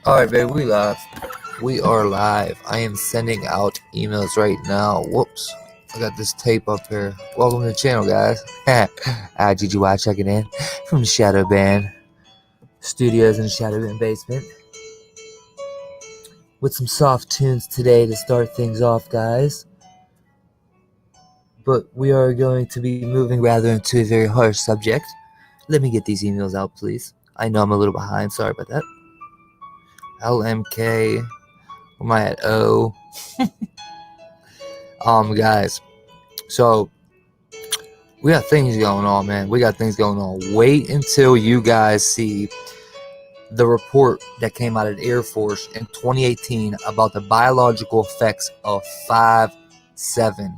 Alright, baby, we live. We are live. I am sending out emails right now. Whoops. I got this tape up here. Welcome to the channel, guys. GGY checking in from the Shadow Band Studios in the Shadow Band basement. With some soft tunes today to start things off, guys. But we are going to be moving rather into a very harsh subject. Let me get these emails out, please. I know I'm a little behind. Sorry about that. LMK. Where am I at? O. Guys. So, we got things going on, man. We got things going on. Wait until you guys see the report that came out of the Air Force in 2018 about the biological effects of 5-7. The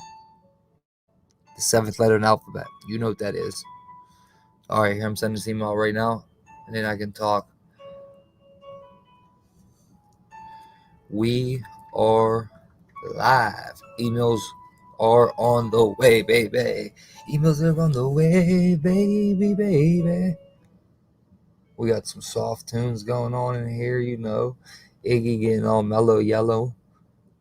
seventh letter in the alphabet. You know what that is. All right, here I'm sending this email right now, and then I can talk. We are live. Emails are on the way, baby. Emails are on the way, baby. We got some soft tunes going on in here, you know. Iggy getting all mellow yellow.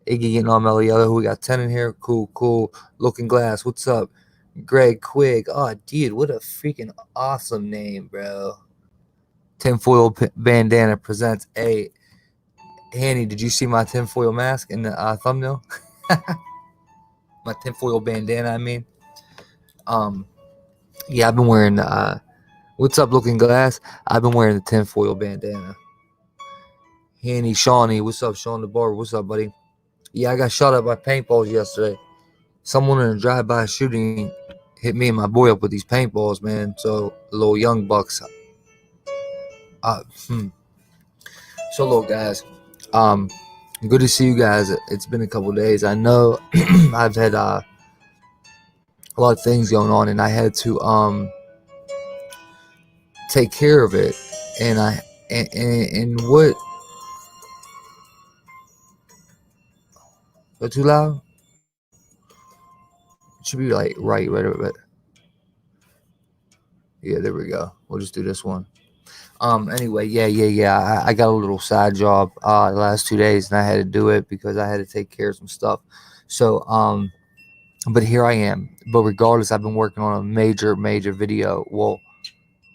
We got 10 in here. Cool. Looking Glass, what's up? gregiggz. Oh, dude, what a freaking awesome name, bro. Tinfoil Bandana presents a... Hanny, did you see my tinfoil mask in the thumbnail? My tinfoil bandana, I mean. Yeah, I've been wearing what's up, Looking Glass? I've been wearing the tinfoil bandana. Hanny, Shawnee, what's up, Sean the Barber? What's up, buddy? Yeah, I got shot at by paintballs yesterday. Someone in a drive-by shooting hit me and my boy up with these paintballs, man. So, little young bucks. So, little guys, good to see you guys. It's been a couple days. I know I've had a lot of things going on, and I had to take care of it. And what? Is that too loud? It should be like right a bit. Yeah, there we go. We'll just do this one. Anyway, yeah. I got a little side job the last 2 days, and I had to do it because I had to take care of some stuff. So, but here I am. But regardless, I've been working on a major video. Well,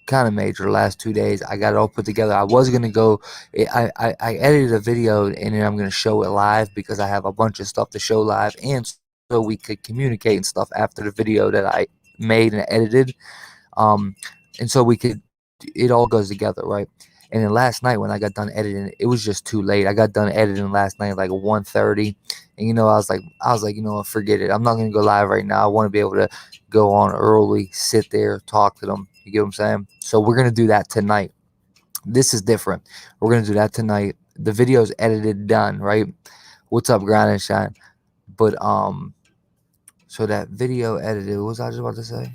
kind of major the last 2 days. I got it all put together. I was gonna go. I edited a video, and then I'm gonna show it live because I have a bunch of stuff to show live, and so we could communicate and stuff after the video that I made and edited. And so we could. It all goes together, right? And then last night when I got done editing, it was just too late. I got done editing last night like 1:30, and I was like, forget it. I'm not gonna go live right now. I want to be able to go on early, sit there, talk to them. You get what I'm saying? So we're gonna do that tonight. This is different. We're gonna do that tonight. The video's edited, done, right? What's up, Grind and Shine? But so that video edited. What was I just about to say?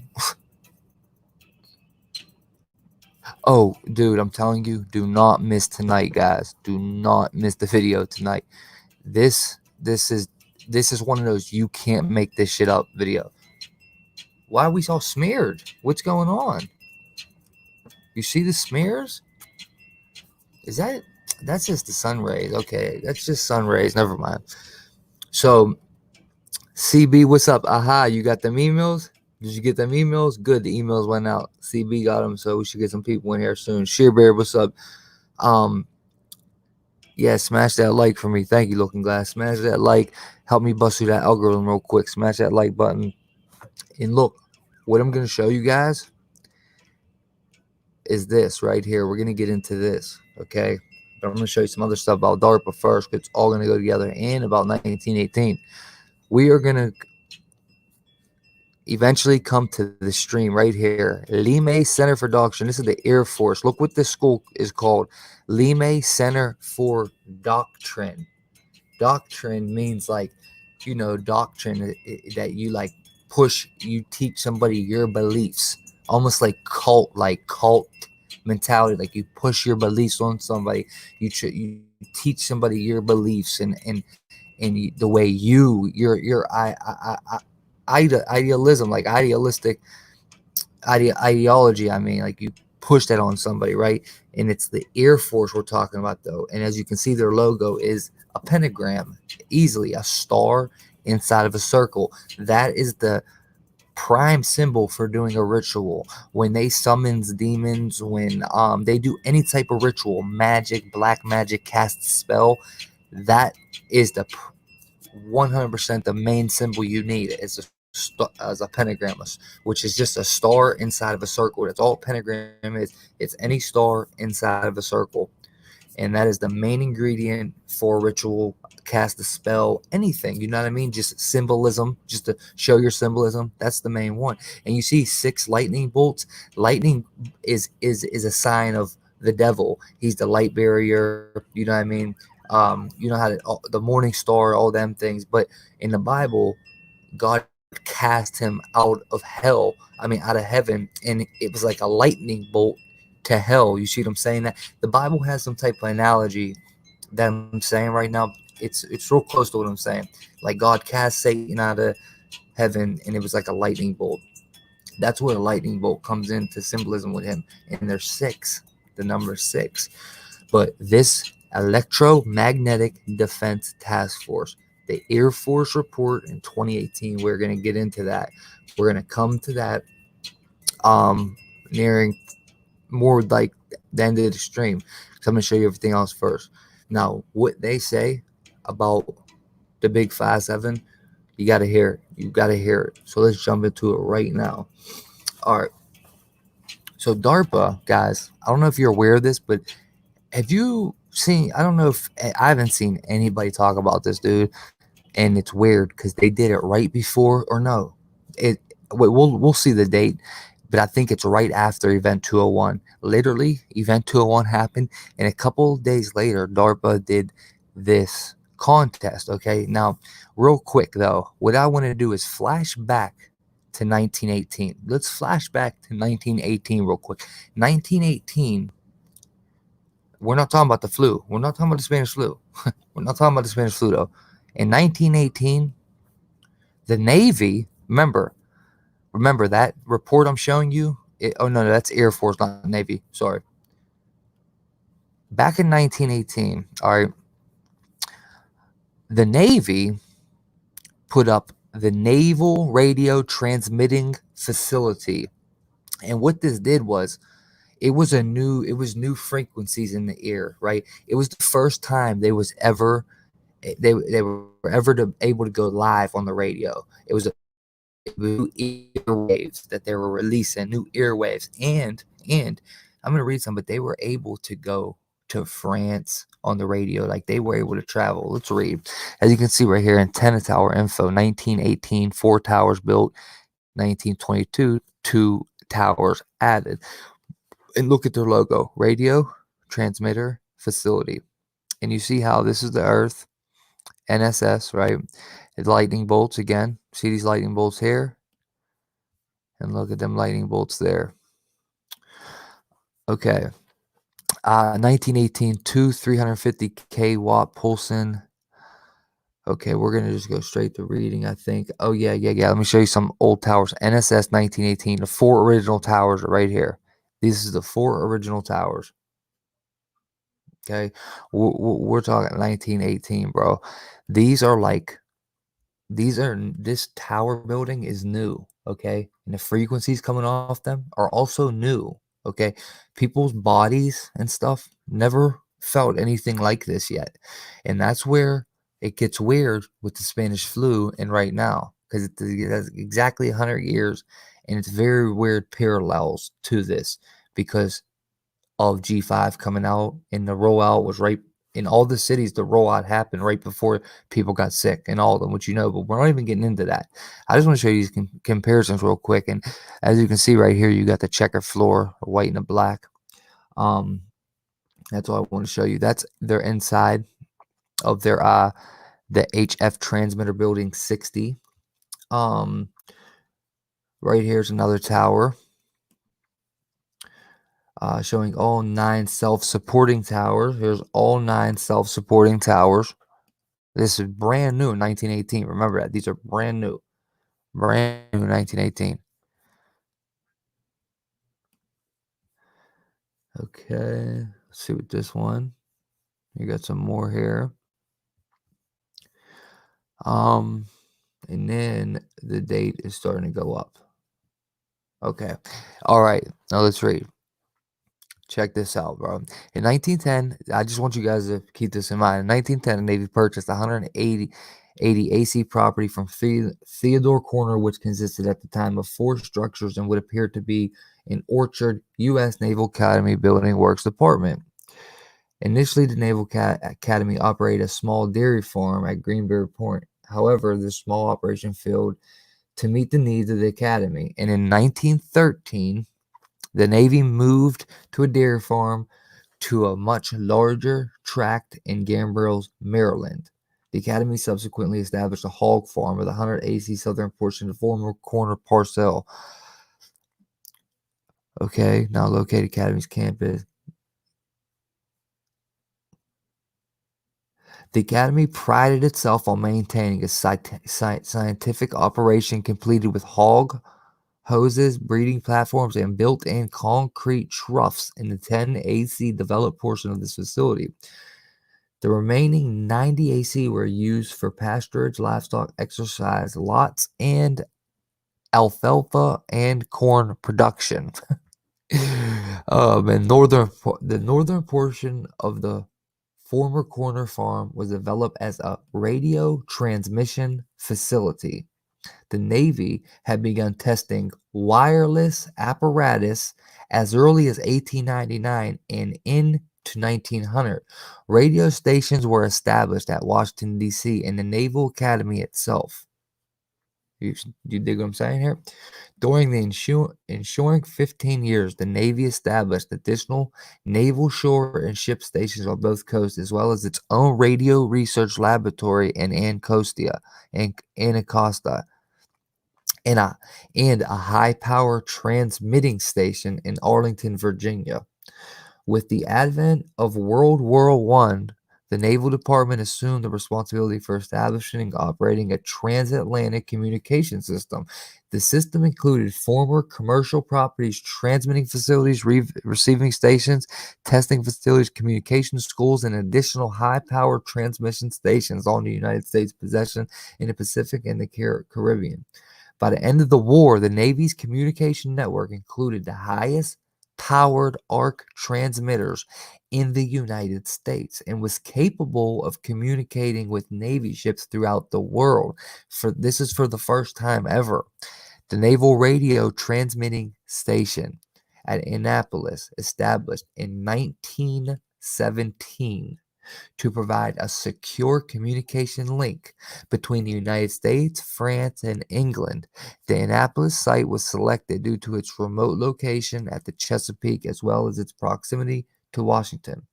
Oh, dude, I'm telling you, do not miss tonight, guys. Do not miss the video tonight. This is one of those you can't make this shit up video. Why are we all smeared? What's going on? You see the smears? That's just the sun rays. Okay, that's just sun rays. Never mind. So, CB, what's up? Aha, you got them emails? Did you get them emails? Good, the emails went out. CB got them, so we should get some people in here soon. Shearbear, what's up? Yeah, smash that like for me. Thank you, Looking Glass. Smash that like. Help me bust through that algorithm real quick. Smash that like button. And look, what I'm going to show you guys is this right here. We're going to get into this, okay? But I'm going to show you some other stuff about DARPA first, because it's all going to go together, and about 1918. We are going to eventually come to the stream right here. Lime Center for Doctrine. This is the Air Force. Look what this school is called. Lime Center for Doctrine. Doctrine means like, doctrine that you like push, you teach somebody your beliefs. Almost like cult mentality. Like you push your beliefs on somebody. You teach somebody your beliefs and the way your idealism, like idealistic ideology. I mean, like you push that on somebody, right? And it's the Air Force we're talking about, though. And as you can see, their logo is a pentagram, easily a star inside of a circle. That is the prime symbol for doing a ritual. When they summons demons, when they do any type of ritual, magic, black magic, cast spell, that is the 100% the main symbol you need. It's as a pentagram, which is just a star inside of a circle. That's all a pentagram is. It's any star inside of a circle. And that is the main ingredient for ritual, cast a spell, anything, you know what I mean? Just symbolism, just to show your symbolism. That's the main one. And you see 6 lightning bolts. Lightning is a sign of the devil. He's the light barrier, you know what I mean? You know how the morning star, all them things. But in the Bible, God cast him out of hell, out of heaven, and it was like a lightning bolt to hell. You see what I'm saying? That the Bible has some type of analogy that I'm saying right now. It's real close to what I'm saying. Like God cast Satan out of heaven, and it was like a lightning bolt. That's where a lightning bolt comes into symbolism with him. And there's 6, the number 6. But this Electromagnetic Defense Task Force, the Air Force report in 2018, we're going to get into that. We're going to come to that nearing more like the end of the stream. So I'm going to show you everything else first. Now, what they say about the Big 5-7, you got to hear it. You got to hear it. So let's jump into it right now. All right. So DARPA, guys, I don't know if you're aware of this, but have you seen, I don't know if, I haven't seen anybody talk about this, dude. And it's weird because they did it right before, or no, we'll see the date, but I think it's right after Event 201. Literally, Event 201 happened, and a couple of days later, DARPA did this contest. Okay, now, real quick though, what I want to do is flash back to 1918. Let's flash back to 1918 real quick. 1918. We're not talking about the flu. We're not talking about the Spanish flu. We're not talking about the Spanish flu though. In 1918, the Navy, remember that report I'm showing you? Oh, no, that's Air Force, not Navy. Sorry. Back in 1918, all right, the Navy put up the Naval Radio Transmitting Facility. And what this did was, it was new frequencies in the air, right? It was the first time they were ever able to go live on the radio. It was new airwaves that they were releasing, new airwaves, and I'm gonna read some, but they were able to go to France on the radio, like they were able to travel. Let's read. As you can see right here, antenna tower info, 1918, 4 towers built, 1922, 2 towers added. And look at their logo, radio transmitter facility. And you see how this is the Earth, NSS, right? The lightning bolts again. See these lightning bolts here? And look at them lightning bolts there. Okay. 1918, 350k watt pulsing. Okay, we're going to just go straight to reading, I think. Oh, yeah. Let me show you some old towers. NSS 1918. The 4 original towers are right here. These is the 4 original towers. Okay. We're talking 1918, bro. This tower building is new, okay? And the frequencies coming off them are also new, okay? People's bodies and stuff never felt anything like this yet. And that's where it gets weird with the Spanish flu and right now, because it has exactly 100 years, and it's very weird parallels to this because of G5 coming out, and the rollout was right in all the cities. The rollout happened right before people got sick and all of them, which but we're not even getting into that. I just want to show you these comparisons real quick. And as you can see right here, you got the checker floor, white and the black. That's all I want to show you. That's their inside of their the HF transmitter building 60. Right here's another tower. Showing all 9 self-supporting towers. Here's all 9 self-supporting towers. This is brand new in 1918. Remember that. These are brand new. Brand new in 1918. Okay, let's see what this one. You got some more here. And then the date is starting to go up. Okay. All right. Now let's read. Check this out, bro. In 1910, I just want you guys to keep this in mind. In 1910, the Navy purchased 180 AC property from Theodore Corner, which consisted at the time of 4 structures and would appear to be an Orchard U.S. Naval Academy Building Works Department. Initially, the Naval Academy operated a small dairy farm at Greenberg Point. However, this small operation failed to meet the needs of the Academy, and in 1913, the Navy moved to a dairy farm to a much larger tract in Gambrels, Maryland. The Academy subsequently established a hog farm with 100 AC southern portion of the former corner parcel. Okay, now located Academy's campus. The Academy prided itself on maintaining a scientific operation completed with hog hoses, breeding platforms, and built-in concrete troughs in the 10 AC developed portion of this facility. The remaining 90 AC were used for pasturage, livestock exercise lots, and alfalfa and corn production. And the northern portion of the former corner farm was developed as a radio transmission facility. The Navy had begun testing wireless apparatus as early as 1899 and into 1900. Radio stations were established at Washington, D.C. and the Naval Academy itself. You dig what I'm saying here? During the ensuing 15 years, the Navy established additional naval shore and ship stations on both coasts, as well as its own radio research laboratory in Anacostia, and a high-power transmitting station in Arlington, Virginia. With the advent of World War I, the Naval Department assumed the responsibility for establishing and operating a transatlantic communication system. The system included former commercial properties, transmitting facilities, receiving stations, testing facilities, communication schools, and additional high-powered transmission stations on the United States possession in the Pacific and the Caribbean. By the end of the war, the Navy's communication network included the highest powered arc transmitters in the United States and was capable of communicating with Navy ships throughout the world. This is for the first time ever. The Naval Radio Transmitting Station at Annapolis, established in 1917. To provide a secure communication link between the United States, France, and England. The Annapolis site was selected due to its remote location at the Chesapeake as well as its proximity to Washington.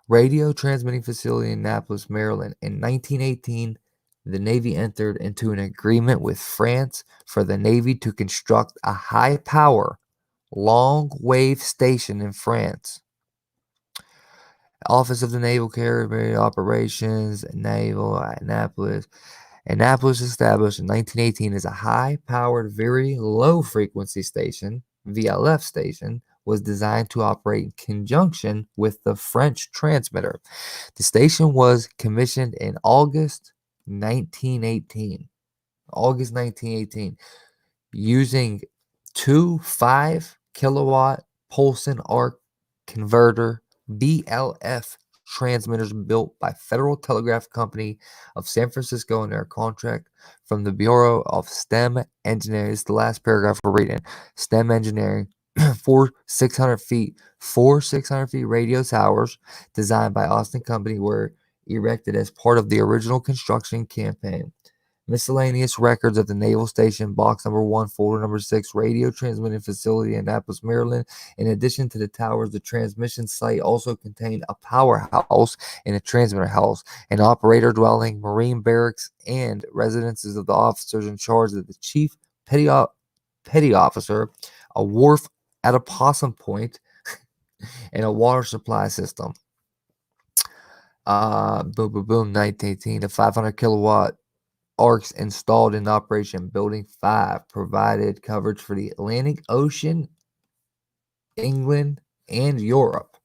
Radio transmitting facility in Annapolis, Maryland. In 1918, the Navy entered into an agreement with France for the Navy to construct a high-power, long-wave station in France. Office of the Naval Carrier Operations, Naval, Annapolis. Annapolis, established in 1918 as a high-powered, very low-frequency station, VLF station, was designed to operate in conjunction with the French transmitter. The station was commissioned in August 1918. August 1918, using 2 5-kilowatt Pulson arc converter BLF transmitters built by Federal Telegraph Company of San Francisco under a contract from the Bureau of STEM Engineering. This is the last paragraph we're reading. STEM Engineering. 4 600 feet radio towers designed by Austin Company were erected as part of the original construction campaign. Miscellaneous records of the Naval Station, box number 1, folder number 6, radio transmitting facility in Annapolis, Maryland. In addition to the towers, the transmission site also contained a powerhouse and a transmitter house, an operator dwelling, marine barracks, and residences of the officers in charge of the chief petty officer, a wharf at a Possum Point, and a water supply system. Boom, boom, boom, 1918, the 500 kilowatt arcs installed in operation. Building 5 provided coverage for the Atlantic Ocean England, and Europe.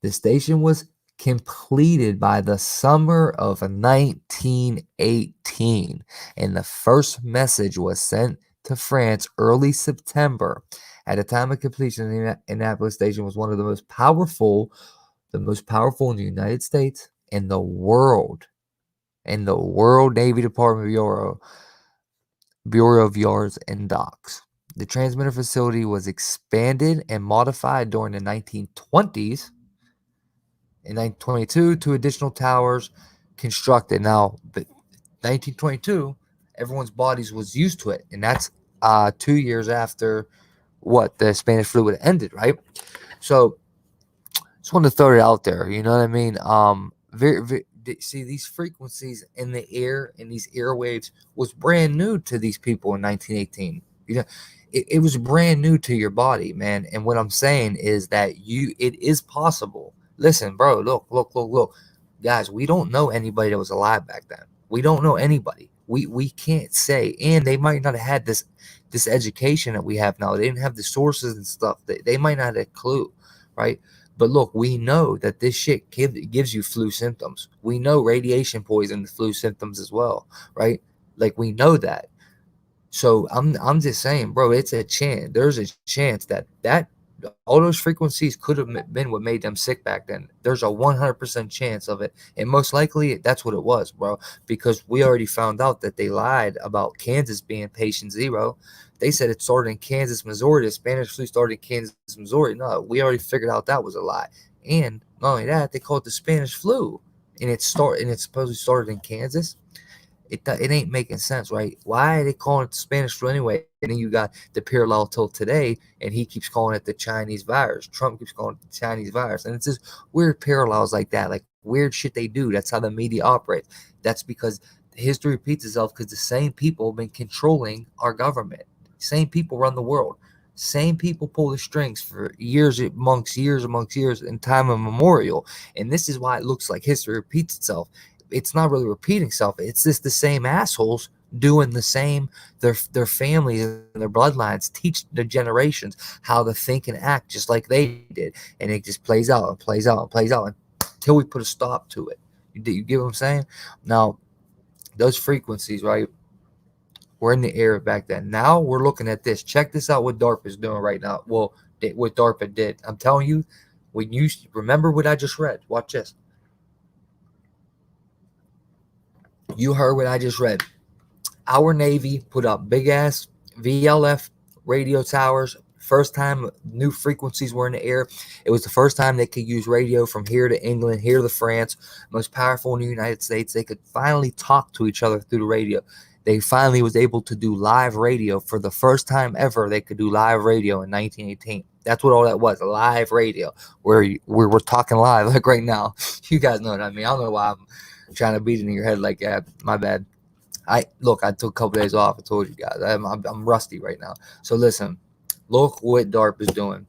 The station was completed by the summer of 1918, and the first message was sent to France early September. At the time of completion, the Annapolis station was one of the most powerful in the United States and the world. And the World Navy Department Bureau of Yards and Docks. The transmitter facility was expanded and modified during the 1920s. In 1922, two additional towers constructed. Now, 1922, everyone's bodies was used to it, and that's 2 years after what the Spanish flu had ended, right? So, just wanted to throw it out there. You know what I mean? See, these frequencies in the air and these airwaves was brand new to these people in 1918. You know, it was brand new to your body, man. And what I'm saying is that it is possible. Listen, bro, look. Guys, we don't know anybody that was alive back then. We don't know anybody. We can't say, and they might not have had this education that we have now. They didn't have the sources and stuff. They might not have a clue, right? But look, we know that this shit gives you flu symptoms. We know radiation poison the flu symptoms as well, right? Like we know that. So I'm just saying, bro, it's a chance. There's a chance that all those frequencies could have been what made them sick back then. There's a 100% chance of it, and most likely that's what it was, bro. Because we already found out that they lied about Kansas being patient zero. They said it started in Kansas, Missouri. The Spanish flu started in Kansas, Missouri. No, we already figured out that was a lie. And not only that, they call it the Spanish flu, and it supposedly started in Kansas. It ain't making sense, right? Why are they calling it the Spanish flu anyway? And then you got the parallel till today, and he keeps calling it the Chinese virus. Trump keeps calling it the Chinese virus, and it's just weird parallels like that, like weird shit they do. That's how the media operates. That's because history repeats itself because the same people have been controlling our government. Same people run the world. Same people pull the strings for years amongst years in time immemorial. And this is why it looks like history repeats itself. It's not really repeating itself. It's just the same assholes doing the same. Their families and their bloodlines teach their generations how to think and act just like they did, and it just plays out and plays out and plays out until we put a stop to it. You get what I'm saying? Now, those frequencies, right, were in the air back then. Now we're looking at this. Check this out. What DARPA is doing right now. Well, what DARPA did. I'm telling you, when you remember what I just read. Watch this. You heard what I just read. Our Navy put up big ass VLF radio towers. First time new frequencies were in the air. It was the first time they could use radio from here to England, here to France, most powerful in the United States. They could finally talk to each other through the radio. They finally was able to do live radio for the first time ever. They could do live radio in 1918. That's what all that was, live radio, where we're talking live like right now. You guys know what I mean. I don't know why I'm trying to beat it in your head like that. My bad. I took a couple days off. I told you guys I'm rusty right now. So listen, look what DARP is doing.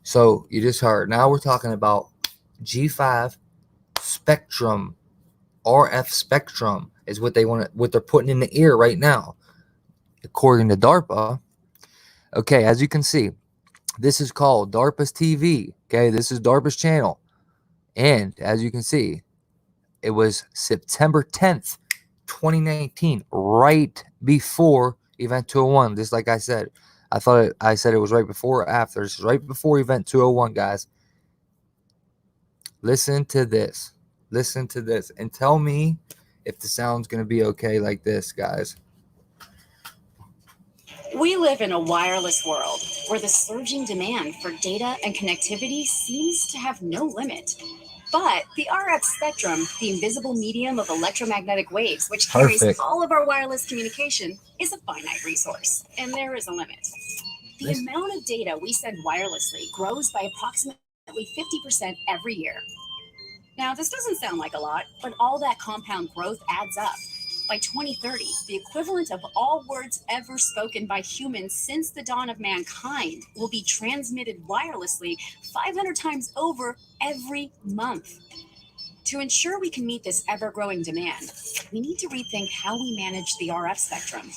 So you just heard. Now we're talking about G5 spectrum, RF spectrum is what what they're putting in the air right now, according to DARPA. Okay, as you can see, this is called DARPA's TV. Okay, this is DARPA's channel, and as you can see, it was September 10th. 2019, right before Event 201. Just like I said, I said it was right before or after. This is right before Event 201, guys. Listen to this. Listen to this, and tell me if the sound's gonna be okay like this, guys. We live in a wireless world where the surging demand for data and connectivity seems to have no limit. But the RF spectrum, the invisible medium of electromagnetic waves, which carries all of our wireless communication, is a finite resource, and there is a limit. The amount of data we send wirelessly grows by approximately 50% every year. Now, this doesn't sound like a lot, but all that compound growth adds up. By 2030, the equivalent of all words ever spoken by humans since the dawn of mankind will be transmitted wirelessly 500 times over every month. To ensure we can meet this ever-growing demand, we need to rethink how we manage the RF spectrum.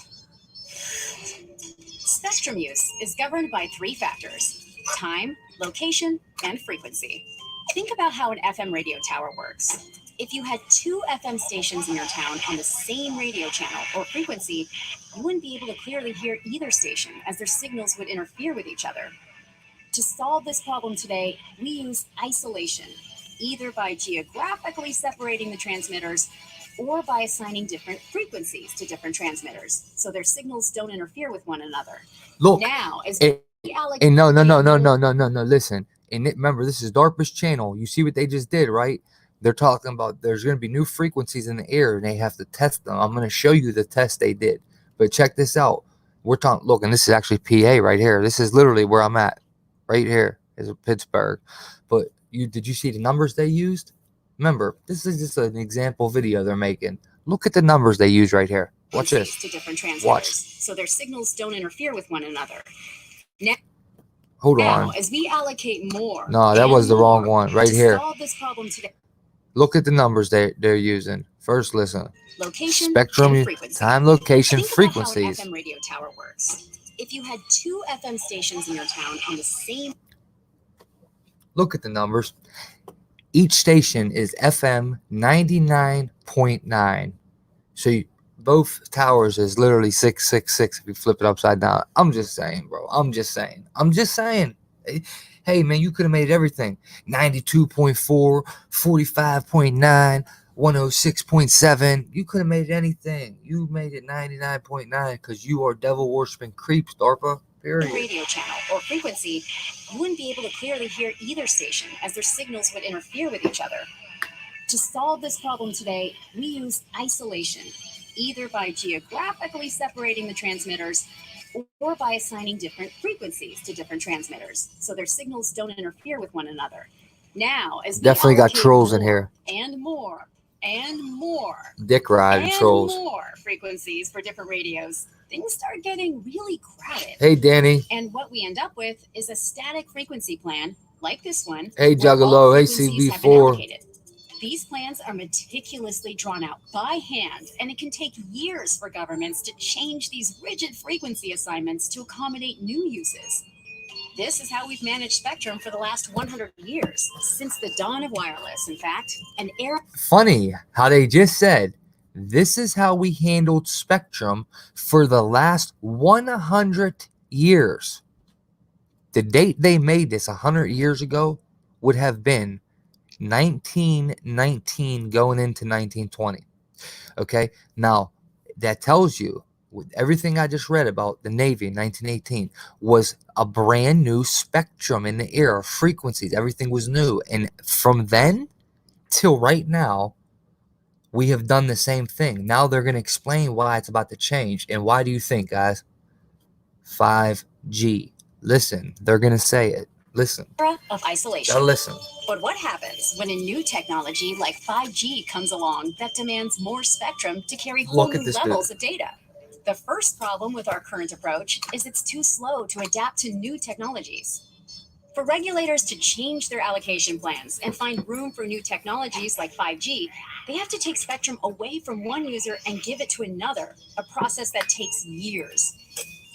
Spectrum use is governed by 3 factors: time, location, and frequency. Think about how an FM radio tower works. If you had two FM stations in your town on the same radio channel or frequency, you wouldn't be able to clearly hear either station as their signals would interfere with each other. To solve this problem today, we use isolation, either by geographically separating the transmitters or by assigning different frequencies to different transmitters so their signals don't interfere with one another. Look, now, as no, listen. And remember, this is DARPA's channel. You see what they just did, right? They're talking about there's going to be new frequencies in the air and they have to test them. I'm going to show you the test they did. But check this out. We're talking, look, and this is actually PA right here. This is literally where I'm at. Right here is Pittsburgh. But did you see the numbers they used? Remember, this is just an example video they're making. Look at the numbers they use right here. Watch this. To different transmitters, watch. So their signals don't interfere with one another. Hold on. As we allocate more. No, that was the wrong one. Right here. Solve this problem today. Look at the numbers they're using. First, listen. Location, spectrum, time, location, Think frequencies. about how an FM radio tower works. If you had two FM stations in your town on the same. Look at the numbers. Each station is FM 99.9. So both towers is literally 666 if you flip it upside down. I'm just saying, bro. I'm just saying. Hey, man, you could have made everything. 92.4, 45.9, 106.7. You could have made anything. You made it 99.9 because you are devil worshiping creeps, DARPA. Period. Radio channel or frequency, you wouldn't be able to clearly hear either station as their signals would interfere with each other. To solve this problem today, we use isolation, either by geographically separating the transmitters or by assigning different frequencies to different transmitters so their signals don't interfere with one another. Now, as we definitely got trolls more in here. And more and more. Dick ride and trolls. More frequencies for different radios. Things start getting really crowded. Hey, Danny. And what we end up with is a static frequency plan like this one. Hey, Juggalo, ACB4. These plans are meticulously drawn out by hand, and it can take years for governments to change these rigid frequency assignments to accommodate new uses. This is how we've managed spectrum for the last 100 years, since the dawn of wireless, in fact, an era. Funny how they just said, this is how we handled spectrum for the last 100 years. The date they made this 100 years ago would have been 1919 going into 1920. Okay, now that tells you with everything I just read about the Navy in 1918 was a brand new spectrum in the air, frequencies, everything was new. And from then till right now, we have done the same thing. Now they're going to explain why it's about to change. And why do you think, guys? 5G. Listen, they're going to say it. Listen. Era of isolation. Now listen. But what happens when a new technology like 5G comes along that demands more spectrum to carry whole new levels of data? The first problem with our current approach is it's too slow to adapt to new technologies. For regulators to change their allocation plans and find room for new technologies like 5G, they have to take spectrum away from one user and give it to another, a process that takes years.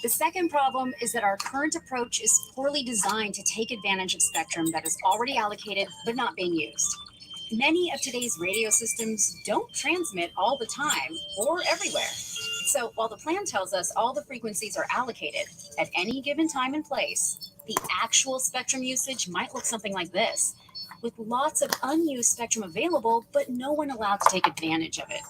The second problem is that our current approach is poorly designed to take advantage of spectrum that is already allocated but not being used. Many of today's radio systems don't transmit all the time or everywhere. So while the plan tells us all the frequencies are allocated at any given time and place, the actual spectrum usage might look something like this, with lots of unused spectrum available, but no one allowed to take advantage of it.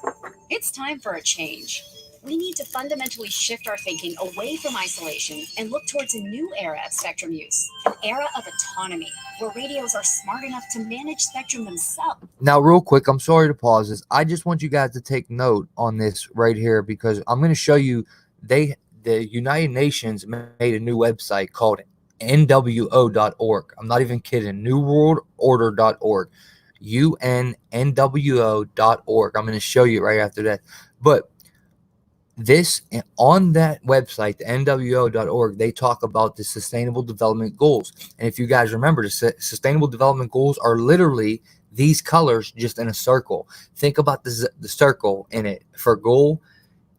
It's time for a change. We need to fundamentally shift our thinking away from isolation and look towards a new era of spectrum use, an era of autonomy, where radios are smart enough to manage spectrum themselves. Now, real quick, I'm sorry to pause this. I just want you guys to take note on this right here because I'm going to show you the United Nations made a new website called NWO.org. I'm not even kidding. NewWorldOrder.org. UNNWO.org. I'm going to show you right after that. But this, on that website, the NWO.org, they talk about the Sustainable Development Goals. And if you guys remember, the Sustainable Development Goals are literally these colors just in a circle. Think about the circle in it. For goal,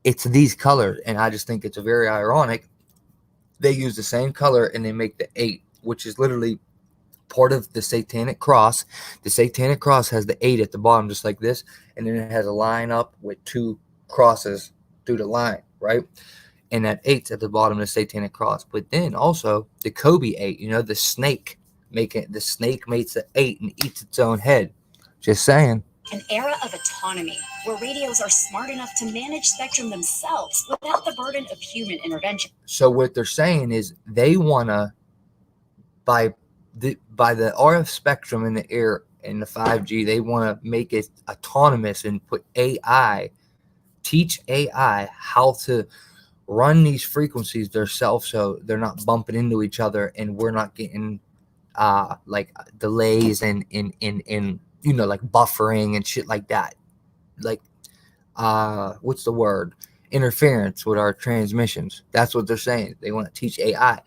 it's these colors. And I just think it's very ironic. They use the same color and they make the 8 which is literally part of the satanic cross. The satanic cross has the 8 at the bottom, just like this, and then it has a line up with 2 crosses through the line, right? And that 8's at the bottom of the satanic cross. But then also the Kobe 8, the snake the snake makes the 8 and eats its own head. Just saying. An era of autonomy, where radios are smart enough to manage spectrum themselves without the burden of human intervention. So what they're saying is they want to, by the RF spectrum in the air in the 5G, they want to make it autonomous and put AI, teach AI how to run these frequencies themselves, so they're not bumping into each other and we're not getting like delays and like buffering and shit like that, like what's the word, interference with our transmissions. That's what they're saying. They want to teach AI.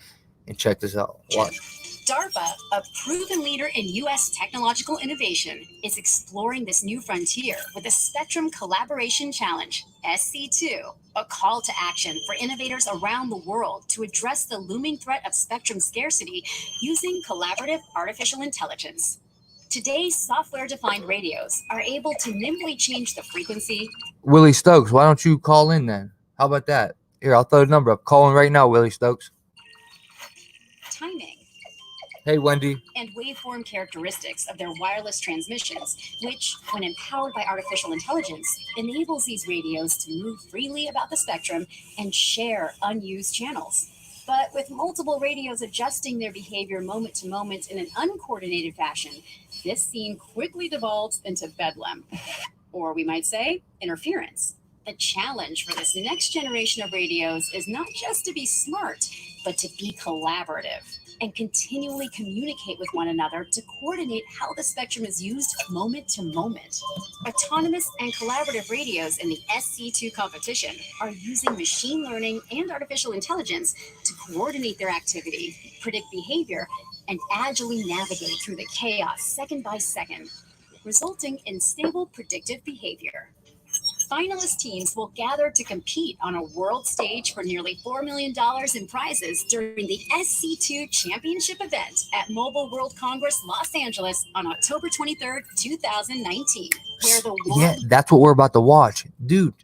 And check this out, watch. Darpa, a proven leader in U.S. technological innovation, is exploring this new frontier with the Spectrum Collaboration Challenge, SC2, a call to action for innovators around the world to address the looming threat of spectrum scarcity using collaborative artificial intelligence. Today's software-defined radios are able to nimbly change the frequency. Willie Stokes, why don't you call in then? How about that? Here, I'll throw the number up. Call in right now, Willie Stokes. Timing. Hey, Wendy. And waveform characteristics of their wireless transmissions, which, when empowered by artificial intelligence, enables these radios to move freely about the spectrum and share unused channels. But with multiple radios adjusting their behavior moment to moment in an uncoordinated fashion, this scene quickly devolves into bedlam, or we might say, interference. The challenge for this next generation of radios is not just to be smart, but to be collaborative and continually communicate with one another to coordinate how the spectrum is used moment to moment. Autonomous and collaborative radios in the SC2 competition are using machine learning and artificial intelligence to coordinate their activity, predict behavior, and agilely navigate through the chaos second by second, resulting in stable predictive behavior. Finalist teams will gather to compete on a world stage for nearly $4 million in prizes during the SC2 Championship event at Mobile World Congress Los Angeles on October 23rd, 2019. Where the world Yeah, that's what we're about to watch. Dude,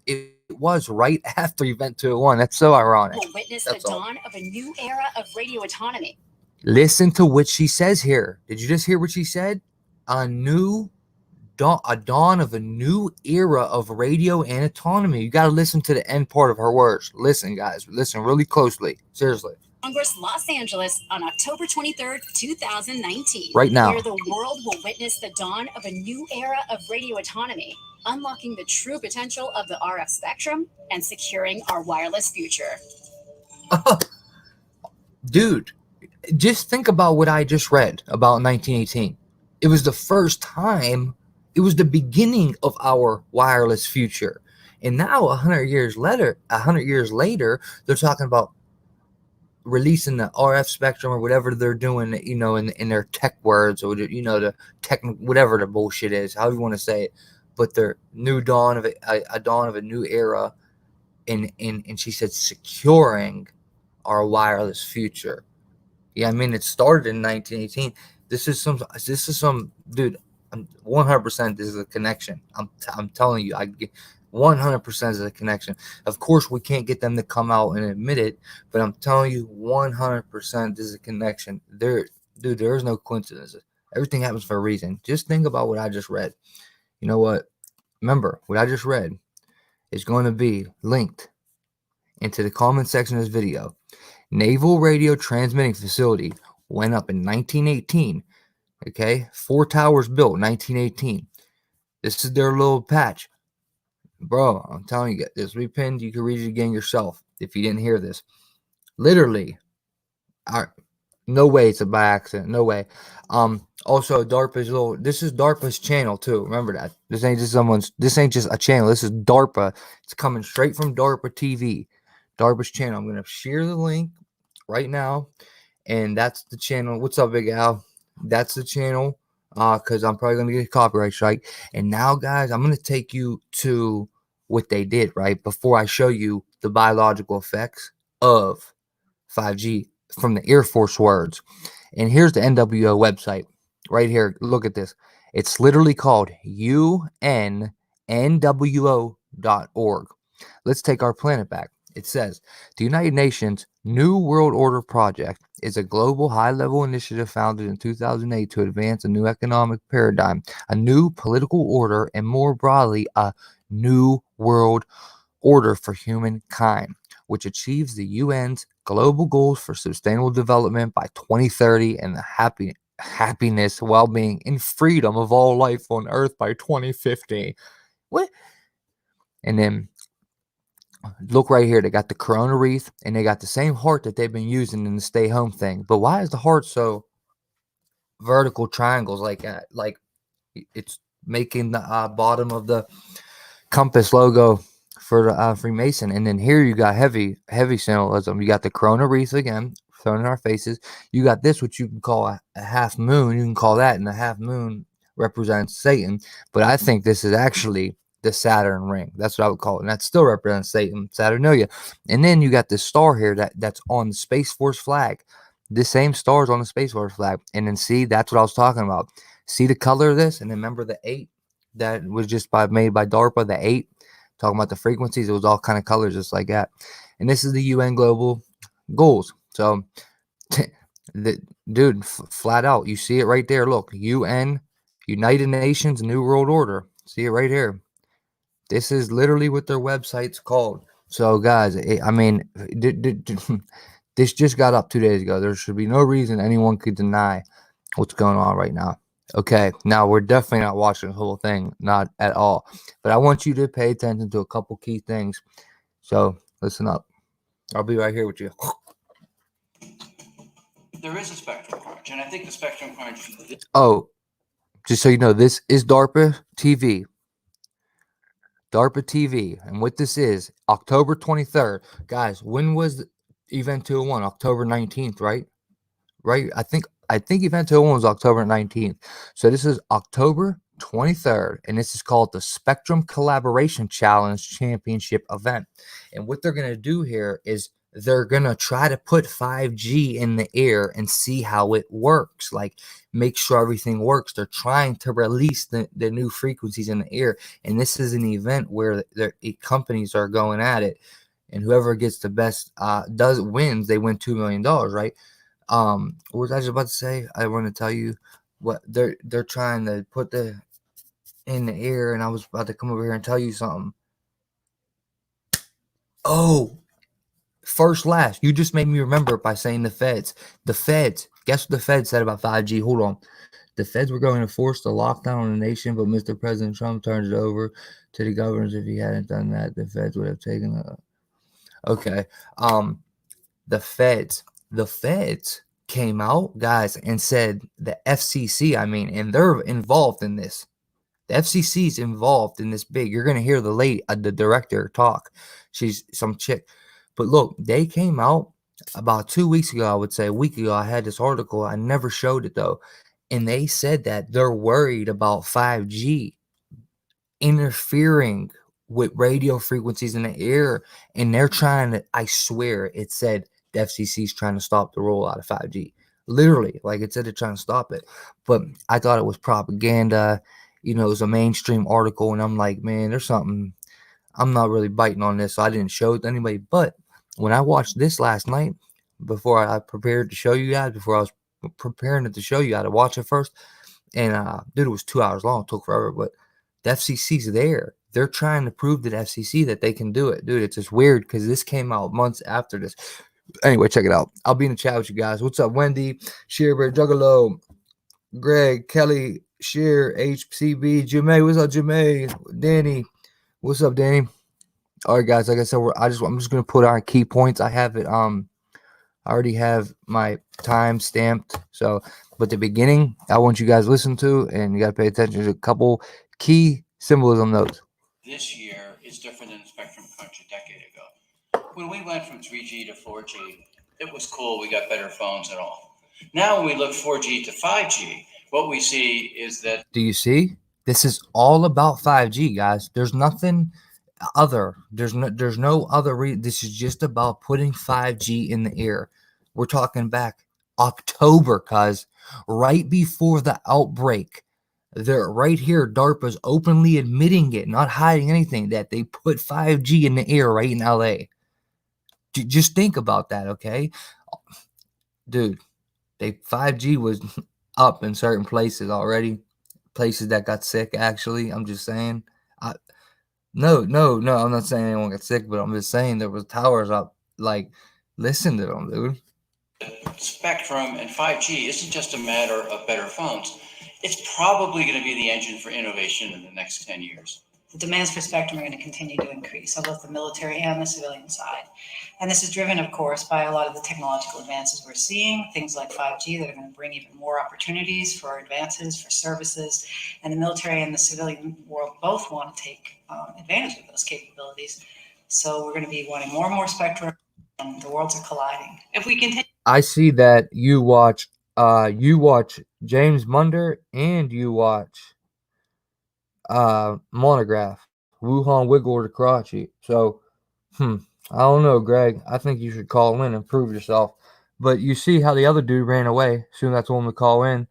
it was right after Event 201. That's so ironic. will witness the dawn of a new era of radio autonomy. Listen to what she says here. Did you just hear what she said? A dawn of a new era of radio and autonomy. You got to listen to the end part of her words. Listen, guys. Listen really closely. Seriously. Congress Los Angeles on October 23rd, 2019. Right now. Where the world will witness the dawn of a new era of radio autonomy, unlocking the true potential of the RF spectrum and securing our wireless future. Dude, just think about what I just read about 1918. It was the first time. It was the beginning of our wireless future. And now 100 years later, they're talking about releasing the RF spectrum or whatever they're doing, in their tech words, or, the tech, whatever the bullshit is, however you want to say it. But their new dawn of a dawn of a new era. And she said securing our wireless future. Yeah, I mean, it started in 1918. This is some dude. 100% this is a connection. I'm telling you, I get 100% is a connection. Of course, we can't get them to come out and admit it, but I'm telling you, 100% this is a connection. There is no coincidences. Everything happens for a reason. Just think about what I just read. You know what? Remember, what I just read is going to be linked into the comment section of this video. Naval Radio Transmitting Facility went up in 1918. Okay, 4 towers built 1918. This is their little patch. Bro, I'm telling you, this repinned. You can read it again yourself if you didn't hear this. Literally, no way it's by accident. No way. Also, this is DARPA's channel too. Remember that. This ain't just a channel. This is DARPA. It's coming straight from DARPA TV. DARPA's channel. I'm gonna share the link right now. And that's the channel. What's up, Big Al? That's the channel, because I'm probably going to get a copyright strike. And now, guys, I'm going to take you to what they did, right? Before I show you the biological effects of 5G from the Air Force words. And here's the NWO website right here. Look at this. It's literally called UNNWO.org. Let's take our planet back. It says the United Nations New World Order Project is a global high-level initiative founded in 2008 to advance a new economic paradigm, a new political order, and more broadly, a new world order for humankind, which achieves the UN's global goals for sustainable development by 2030 and the happiness, well-being, and freedom of all life on Earth by 2050. What? And then look right here. They got the corona wreath, and they got the same heart that they've been using in the stay home thing. But why is the heart so vertical triangles like that? Like it's making the bottom of the compass logo for the Freemason. And then here you got heavy symbolism. You got the corona wreath again thrown in our faces. You got this, which you can call a half moon. You can call that, and the half moon represents Satan. But I think this is actually the Saturn ring. That's what I would call it. And that still represents Satan, Saturnalia. And then you got this star here that's on the Space Force flag. The same star is on the Space Force flag. And then see, that's what I was talking about. See the color of this? And then remember the 8 that was just made by Darpa, the 8, talking about the frequencies. It was all kind of colors just like that. And this is the UN global goals. So, dude, flat out, you see it right there. Look, UN, United Nations, New World Order. See it right here. This is literally what their website's called. So, guys, I mean, this just got up 2 days ago. There should be no reason anyone could deny what's going on right now. Okay, now we're definitely not watching the whole thing, not at all. But I want you to pay attention to a couple key things. So, listen up. I'll be right here with you. There is a spectrum crunch, and I think the spectrum crunch... Oh, just so you know, this is Darpa TV. Darpa TV. And what this is, October 23rd. Guys, when was Event 201? October 19th, right? Right? I think Event 201 was October 19th. So this is October 23rd, and this is called the Spectrum Collaboration Challenge Championship event. And what they're going to do here is they're going to try to put 5G in the air and see how it works, like make sure everything works. They're trying to release the new frequencies in the air. And this is an event where companies are going at it, and whoever gets the best wins. They win $2 million, right? What was I just about to say? I want to tell you what they're trying to put in the air, and I was about to come over here and tell you something. Oh, first last. You just made me remember by saying the feds. The feds. Guess what the feds said about 5G? Hold on. The feds were going to force the lockdown on the nation, but Mr. President Trump turned it over to the governors. If he hadn't done that, the feds would have taken it. Okay. The feds came out, guys, and said the FCC, and they're involved in this. The FCC is involved in this big. You're going to hear the director talk. She's some chick. But look, they came out about 2 weeks ago, I would say a week ago. I had this article. I never showed it, though. And they said that they're worried about 5G interfering with radio frequencies in the air. And they're trying to, I swear, it said the FCC is trying to stop the rollout of 5G. Literally, like it said, they're trying to stop it. But I thought it was propaganda. It was a mainstream article. And I'm like, man, there's something. I'm not really biting on this, so I didn't show it to anybody. But when I watched this last night, before I prepared to show you guys, before I was preparing it to show you, I had to watch it first. And, dude, it was 2 hours long. It took forever. But the FCC's there. They're trying to prove to the FCC that they can do it. Dude, it's just weird because this came out months after this. Anyway, check it out. I'll be in the chat with you guys. What's up, Wendy, Shearberg, Juggalo, Greg, Kelly, Shear, HCB, Jamae. What's up, Jamae? Danny. What's up, Danny? All right, guys. Like I said, I'm just gonna put on key points. I have it. I already have my time stamped. So, but the beginning, I want you guys to listen to, and you gotta pay attention to a couple key symbolism notes. This year is different than the spectrum crunch a decade ago. When we went from 3G to 4G, it was cool. We got better phones and all. Now, when we look 4G to 5G, what we see is that. Do you see? This is all about 5G, guys. There's nothing other. There's no other reason. This is just about putting 5G in the air. We're talking back October, cuz right before the outbreak. They're right here. DARPA's openly admitting it, not hiding anything, that they put 5G in the air right in LA. Just think about that, okay? Dude, 5G was up in certain places already. Places that got sick, actually. I'm just saying. No, I'm not saying anyone got sick, but I'm just saying there was towers up. Like, listen to them, dude. Spectrum and 5G isn't just a matter of better phones. It's probably going to be the engine for innovation in the next 10 years. The demands for spectrum are going to continue to increase on both the military and the civilian side. And this is driven, of course, by a lot of the technological advances we're seeing, things like 5G that are going to bring even more opportunities for advances, for services. And the military and the civilian world both want to take advantage of those capabilities. So we're going to be wanting more and more spectrum, and the worlds are colliding. If we continue. I see that you watch James Munder and you watch Monograph, Wuhan Wiggle or the Karachi. So, I don't know, Greg. I think you should call in and prove yourself. But you see how the other dude ran away. Soon I told him to call in.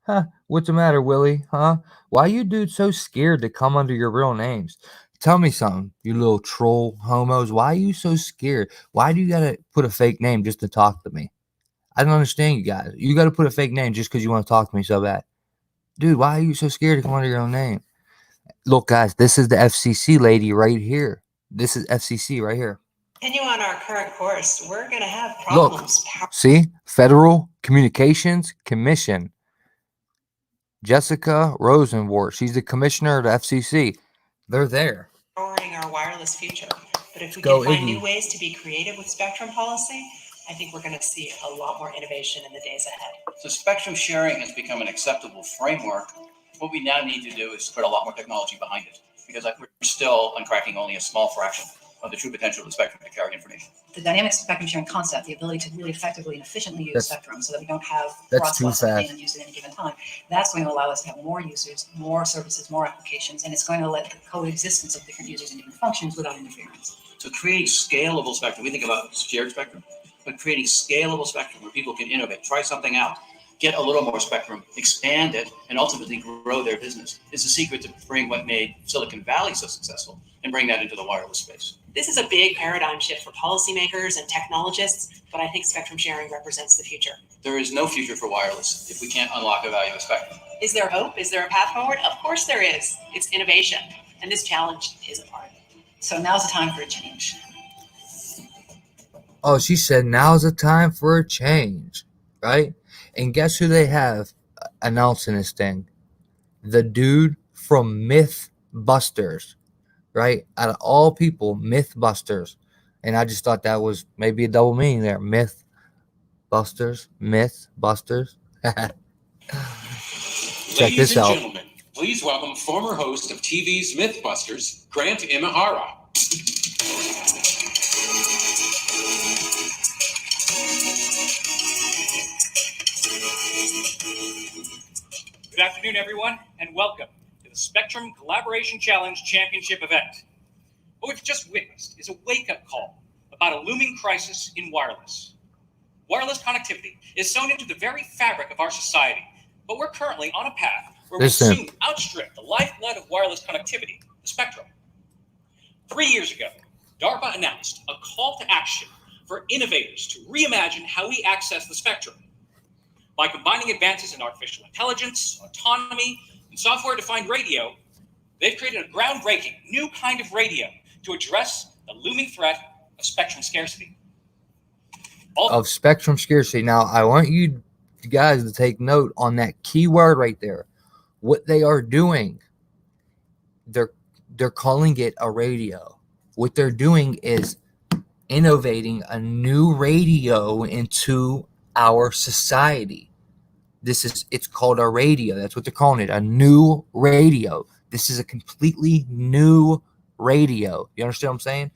Huh? What's the matter, Willie? Huh? Why you dudes so scared to come under your real names? Tell me something, you little troll homos. Why are you so scared? Why do you gotta put a fake name just to talk to me? I don't understand you guys. You gotta put a fake name just because you want to talk to me so bad. Dude, why are you so scared to come under your own name? Look, guys, this is the FCC lady right here. This is FCC right here. Continue on our current course, we're going to have Look, problems. see? Federal Communications Commission. Jessica Rosenwart. She's the commissioner of the FCC. They're there. Powering our wireless future. But if we Go can find Iggy. new ways to be creative with spectrum policy, I think we're going to see a lot more innovation in the days ahead. So spectrum sharing has become an acceptable framework. What we now need to do is put a lot more technology behind it, because we're still uncracking only a small fraction of the true potential of the spectrum to carry information. The dynamics of spectrum sharing concept, the ability to really effectively and efficiently use spectrum so that we don't have That's too crosswalks that are fast. being used at any given time, that's going to allow us to have more users, more services, more applications, and it's going to let the coexistence of different users and different functions without interference. So creating scalable spectrum, we think about shared spectrum, but creating scalable spectrum where people can innovate, try something out, get a little more spectrum, expand it, and ultimately grow their business is the secret to bring what made Silicon Valley so successful and bring that into the wireless space. This is a big paradigm shift for policymakers and technologists, but I think spectrum sharing represents the future. There is no future for wireless if we can't unlock the value of spectrum. Is there hope? Is there a path forward? Of course there is. It's innovation, and this challenge is a part of it. So now's the time for a change. Oh, she said now's the time for a change, right? And guess who they have announcing this thing? The dude from Mythbusters, right? Out of all people, Mythbusters. And I just thought that was maybe a double meaning there. Mythbusters. Check this out. Ladies and gentlemen, please welcome former host of TV's Mythbusters, Grant Imahara. Good afternoon, everyone, and welcome to the Spectrum Collaboration Challenge Championship event. What we've just witnessed is a wake-up call about a looming crisis in wireless. Wireless connectivity is sewn into the very fabric of our society, but we're currently on a path where we'll soon outstrip the lifeblood of wireless connectivity, the spectrum. 3 years ago, Darpa announced a call to action for innovators to reimagine how we access the spectrum. By combining advances in artificial intelligence, autonomy, and software-defined radio, they've created a groundbreaking new kind of radio to address the looming threat of spectrum scarcity. Now, I want you guys to take note on that key word right there. What they are doing, they're calling it a radio. What they're doing is innovating a new radio into our society. It's called a radio. That's what they're calling it, a new radio. This is a completely new radio. You understand what I'm saying?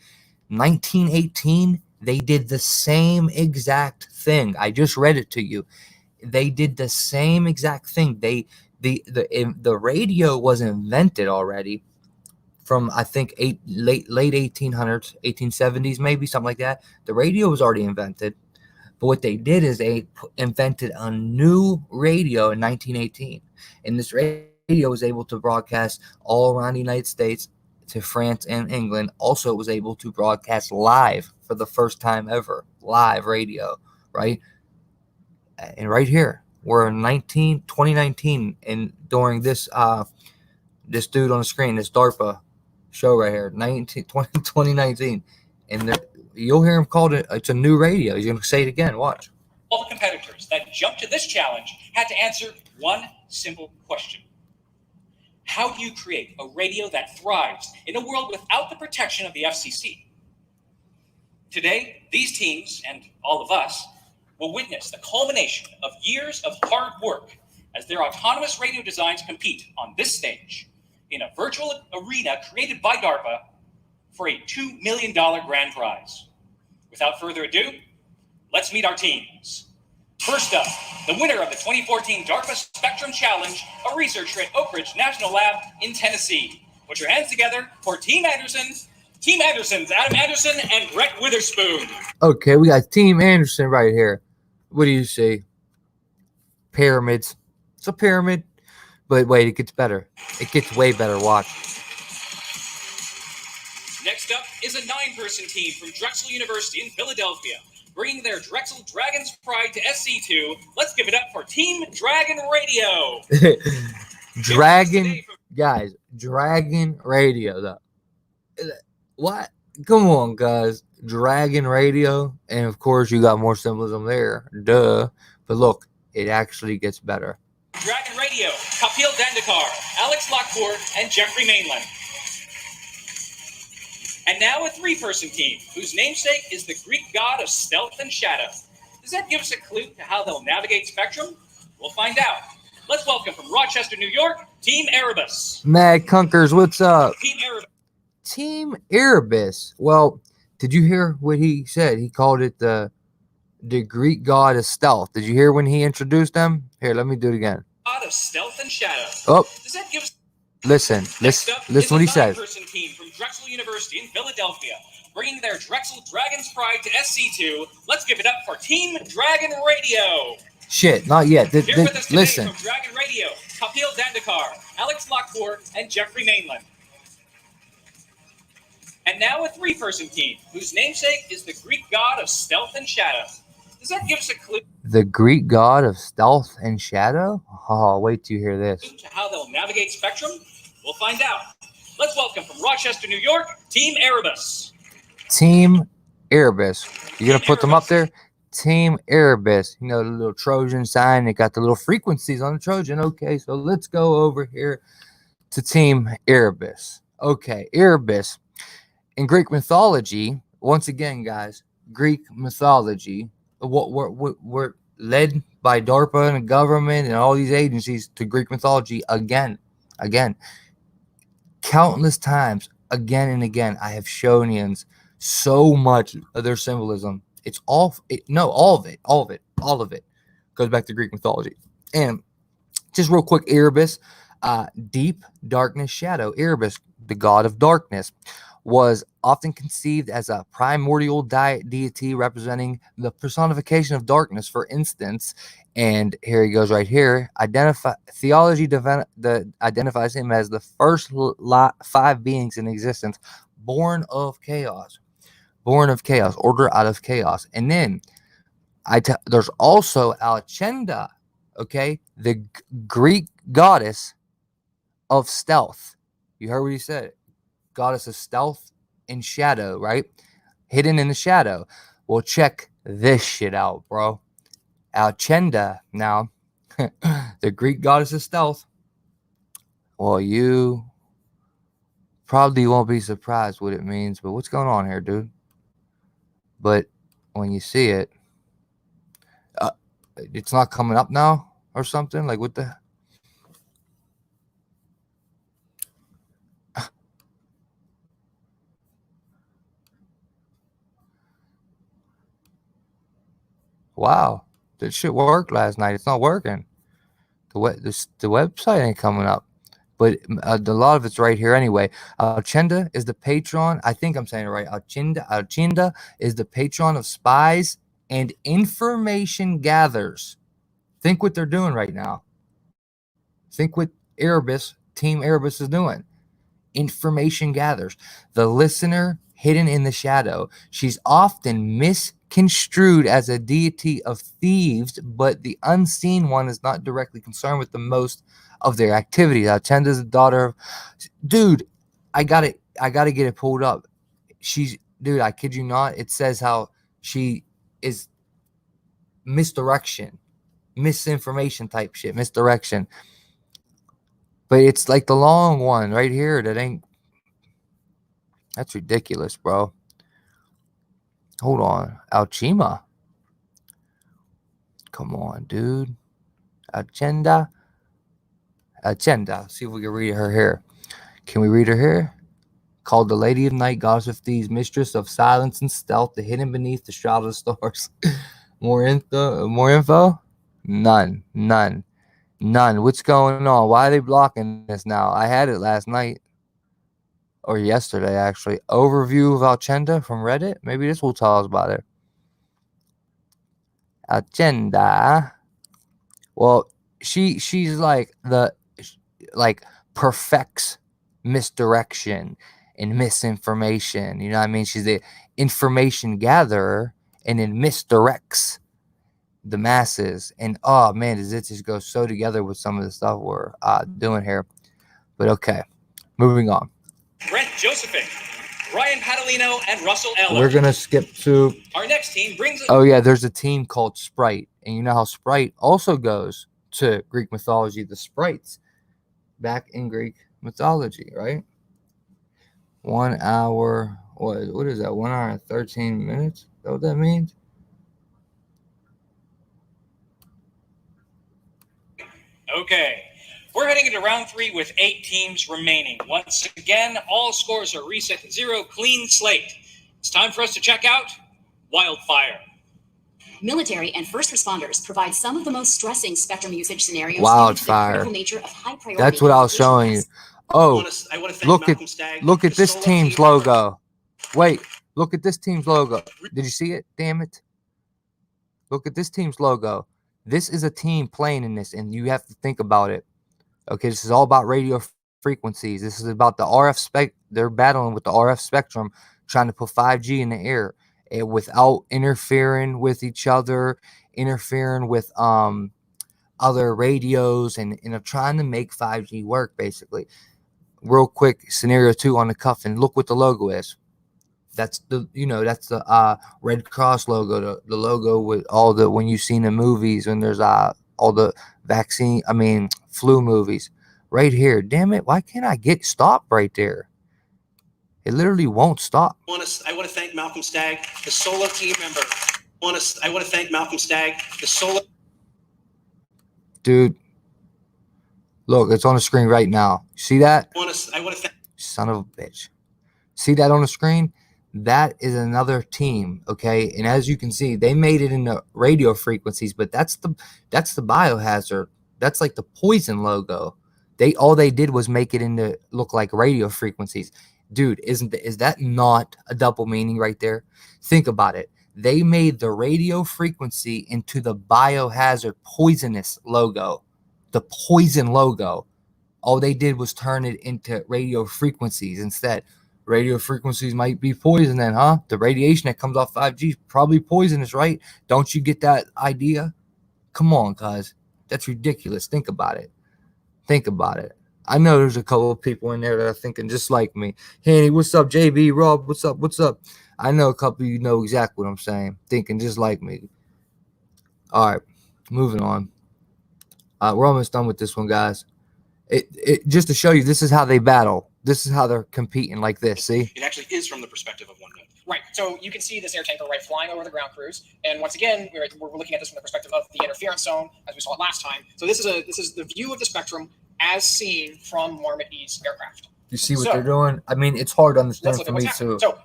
1918, they did the same exact thing. I just read it to you. They did the same exact thing. The radio was invented already from, I think, late 1800s, 1870s, maybe something like that. The radio was already invented. But what they did is they invented a new radio in 1918. And this radio was able to broadcast all around the United States to France and England. Also, it was able to broadcast live for the first time ever. Live radio, right? And right here, we're in 2019, and during this this dude on the screen, this DARPA show right here, 2019, and you'll hear him called it. It's a new radio. He's going to say it again. Watch. All the competitors that jumped to this challenge had to answer one simple question. How do you create a radio that thrives in a world without the protection of the FCC? Today, these teams, and all of us, will witness the culmination of years of hard work as their autonomous radio designs compete on this stage in a virtual arena created by DARPA for a $2 million grand prize. Without further ado, let's meet our teams. First up, the winner of the 2014 DARPA Spectrum Challenge, a researcher at Oak Ridge National Lab in Tennessee. Put your hands together for Team Anderson. Team Anderson's Adam Anderson and Brett Witherspoon. Okay, we got Team Anderson right here. What do you see? Pyramids. It's a pyramid. But wait, it gets better. It gets way better. Watch. Next up is a 9-person team from Drexel University in Philadelphia, bringing their Drexel Dragon's Pride to SC2. Let's give it up for Team Dragon Radio. Dragon, guys, Dragon Radio, though. What? Come on, guys. Dragon Radio. And, of course, you got more symbolism there. Duh. But look, it actually gets better. Dragon Radio, Kapil Dandekar, Alex Lockport, and Jeffrey Mainland. And now a 3-person team, whose namesake is the Greek god of stealth and shadow. Does that give us a clue to how they'll navigate Spectrum? We'll find out. Let's welcome from Rochester, New York, Team Erebus. Mad Cunkers, what's up? Team Erebus. Team Erebus. Well, did you hear what he said? He called it the Greek god of stealth. Did you hear when he introduced them? Here, let me do it again. God of stealth and shadow. Oh. Does that give us... Listen what he says. 9-person team from Drexel University in Philadelphia, bringing their Drexel Dragon's Pride to SC2. Let's give it up for Team Dragon Radio. Shit, not yet. Here with us today Listen. from Dragon Radio, Kapil Dandekar, Alex Lockport, and Jeffrey Mainland. And now a 3-person team, whose namesake is the Greek god of stealth and shadow. Does that give us a clue? The Greek god of stealth and shadow? Oh, wait till you hear this. To how they'll navigate Spectrum? We'll find out. Let's welcome from Rochester, New York, Team Erebus. Team Erebus. You're going to put them up there? Team Erebus. You know, the little Trojan sign. They got the little frequencies on the Trojan. Okay, so let's go over here to Team Erebus. Okay, Erebus. In Greek mythology, once again, guys, Greek mythology, we're led by DARPA and the government and all these agencies to Greek mythology again. Countless times, again and again, I have shown you so much of their symbolism. It's all of it goes back to Greek mythology. And just real quick, Erebus, deep darkness shadow. Erebus, the god of darkness, was often conceived as a primordial deity representing the personification of darkness, for instance. And here he goes right here. Theology identifies him as the first 5 beings in existence, born of chaos, order out of chaos. And then there's also Alcenda, okay, the Greek goddess of stealth. You heard what he said. Goddess of stealth and shadow, right? Hidden in the shadow. Well, check this shit out, bro. Alcenda, now, the Greek goddess of stealth. Well, you probably won't be surprised what it means, but what's going on here, dude? But when you see it, it's not coming up now or something? Like, what the... Wow, that shit worked last night. It's not working. The website ain't coming up, but a lot of it's right here anyway. Alcenda is the patron. I think I'm saying it right. Alcenda is the patron of spies and information gathers. Think what they're doing right now. Think what Team Erebus is doing. Information gathers. The listener hidden in the shadow. She's often misconstrued as a deity of thieves, but the unseen one is not directly concerned with the most of their activities. Alcenda is the daughter of... Dude, I gotta get it pulled up. Dude, I kid you not. It says how she is misinformation type shit. Misdirection. But it's like the long one right here that ain't... That's ridiculous, bro. Hold on. Alchema. Come on, dude. Agenda. See if we can read her here. Can we read her here? Called the Lady of Night, Goddess of Thieves, Mistress of Silence and Stealth, the hidden beneath the shroud of the stars. More info? None. What's going on? Why are they blocking this now? I had it last night. Or yesterday, actually. Overview of Alcenda from Reddit. Maybe this will tell us about it. Alcenda. Well, she's perfects misdirection and misinformation. You know what I mean? She's the information gatherer and then misdirects the masses. And oh man, does it just go so together with some of the stuff we're doing here. But okay, moving on. Brent Josephine, Ryan Padalino, and Russell Eller. We're gonna skip to Our next team brings... Oh yeah, there's a team called Sprite. And you know how Sprite also goes to Greek mythology, the sprites back in Greek mythology, right? 1 hour, what is that? 1 hour and 13 minutes? Is that what that means? Okay. We're heading into round 3 with 8 teams remaining. Once again, all scores are reset to 0, clean slate. It's time for us to check out WILDFIRE. Military and first responders provide some of the most stressing spectrum usage scenarios WILDFIRE. due to the critical nature of high priority. That's what I was showing you. Oh, look at this team's logo. Wait, look at this team's logo. Did you see it? Damn it. Look at this team's logo. This is a team playing in this, and you have to think about it. Okay, this is all about radio frequencies. This is about the RF spec. They're battling with the RF spectrum, trying to put 5G in the air without interfering with each other, interfering with other radios, and trying to make 5G work, basically. Real quick, scenario 2 on the cuff, and look what the logo is. That's the Red Cross logo, the logo with all the, when you see in the movies, when there's all the flu movies. Right here. Damn it, why can't I get stop right there? It literally won't stop. I want to thank Malcolm Stagg, the solo team member. I want to thank Malcolm Stagg, the solo... Dude, look, it's on the screen right now. See that? I want to thank... Son of a bitch. See that on the screen? That is another team, okay? And as you can see, they made it into radio frequencies, but that's the biohazard. That's like the poison logo. All they did was make it into look like radio frequencies. Dude, is that not a double meaning right there? Think about it. They made the radio frequency into the biohazard poisonous logo. The poison logo. All they did was turn it into radio frequencies instead. Radio frequencies might be poison then, huh? The radiation that comes off 5G is probably poisonous, right? Don't you get that idea? Come on, guys. That's ridiculous. Think about it. I know there's a couple of people in there that are thinking just like me. Hey, what's up, JB? Rob, what's up? I know a couple of you know exactly what I'm saying. Thinking just like me. All right, moving on. We're almost done with this one, guys. It just to show you, this is how they battle. This is how they're competing like this, see? It actually is from the perspective of one gun. Right. So you can see this air tanker, right, flying over the ground crews. And once again, we're looking at this from the perspective of the interference zone, as we saw it last time. So this is the view of the spectrum as seen from Marmot E's aircraft. You see what they're doing? I mean, it's hard to understand for me too. So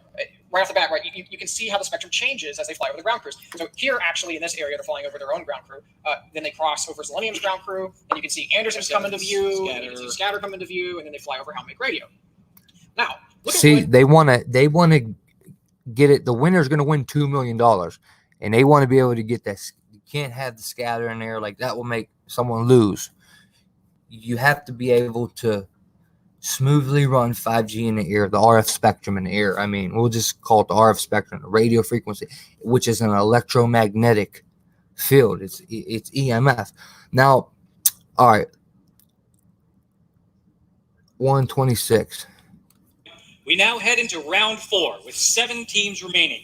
right off the bat, right, you can see how the spectrum changes as they fly over the ground crews. So here, actually, in this area, they're flying over their own ground crew. Then they cross over Selenium's ground crew, and you can see Anderson's come into view, and you can see Scatter come into view, and then they fly over Helmick Radio. Now, look see, they want to get it. The winner's going to win $2 million, and they want to be able to get that. You can't have the scatter in there, like that will make someone lose. You have to be able to smoothly run 5G in the air, the RF spectrum in the air. I mean, we'll just call it the RF spectrum, the radio frequency, which is an electromagnetic field. It's EMF. Now, all right, 126. We now head into round 4 with 7 teams remaining.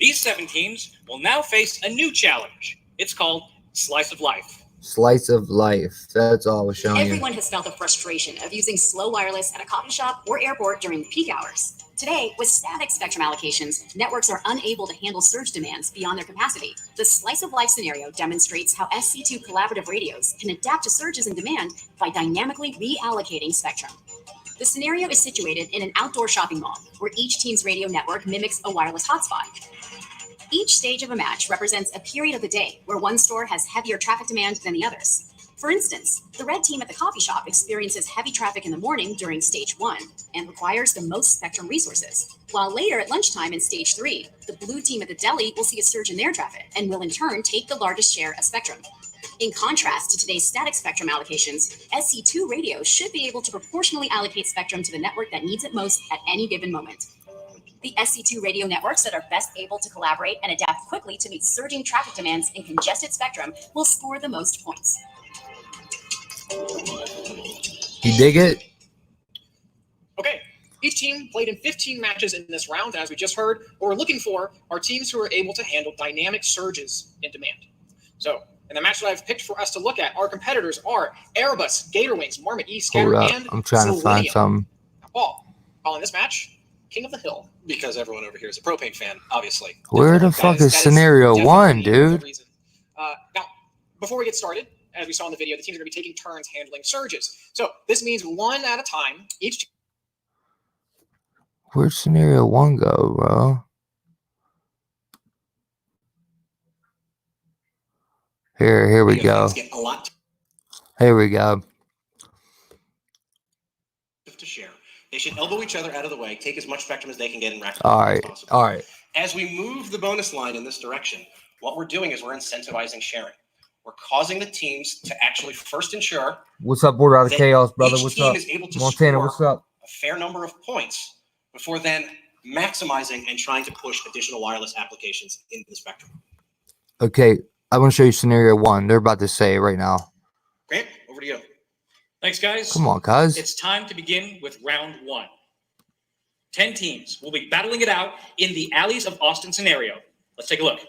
These 7 teams will now face a new challenge. It's called Slice of Life. Slice of life. That's all we're showing you. Everyone has felt the frustration of using slow wireless at a coffee shop or airport during peak hours. Today, with static spectrum allocations, networks are unable to handle surge demands beyond their capacity. The slice of life scenario demonstrates how SC2 collaborative radios can adapt to surges in demand by dynamically reallocating spectrum. The scenario is situated in an outdoor shopping mall where each team's radio network mimics a wireless hotspot. Each stage of a match represents a period of the day where one store has heavier traffic demand than the others. For instance, the red team at the coffee shop experiences heavy traffic in the morning during stage 1 and requires the most spectrum resources, while later at lunchtime in stage 3, the blue team at the deli will see a surge in their traffic and will in turn take the largest share of spectrum. In contrast to today's static spectrum allocations, SC2 radios should be able to proportionally allocate spectrum to the network that needs it most at any given moment. The SC2 radio networks that are best able to collaborate and adapt quickly to meet surging traffic demands in congested spectrum will score the most points. You dig it? Okay. Each team played in 15 matches in this round, as we just heard. What we're looking for are teams who are able to handle dynamic surges in demand. So, in the match that I've picked for us to look at, our competitors are Airbus, Gatorwings, Marmot E, Scatter, and I'm trying to find something. Paul, calling this match King of the Hill. Because everyone over here is a propane fan, obviously. Where the fuck is scenario 1, dude? Now, before we get started, as we saw in the video, the teams are going to be taking turns handling surges. So this means one at a time. Each. Where'd scenario 1 go, bro? Here we go. Here we go. To share. They should elbow each other out of the way, take as much spectrum as they can get in rack. All right. All right. As we move the bonus line in this direction, what we're doing is we're incentivizing sharing. We're causing the teams to actually first ensure. What's up, Border Out of Chaos, brother? Each What's team up? is able to Montana, score what's up? a fair number of points before then maximizing and trying to push additional wireless applications into the spectrum. Okay, I want to show you scenario 1. They're about to say it right now. Grant, over to you. Thanks, guys. Come on, cuz. It's time to begin with round 1. 10 teams will be battling it out in the Alleys of Austin scenario. Let's take a look.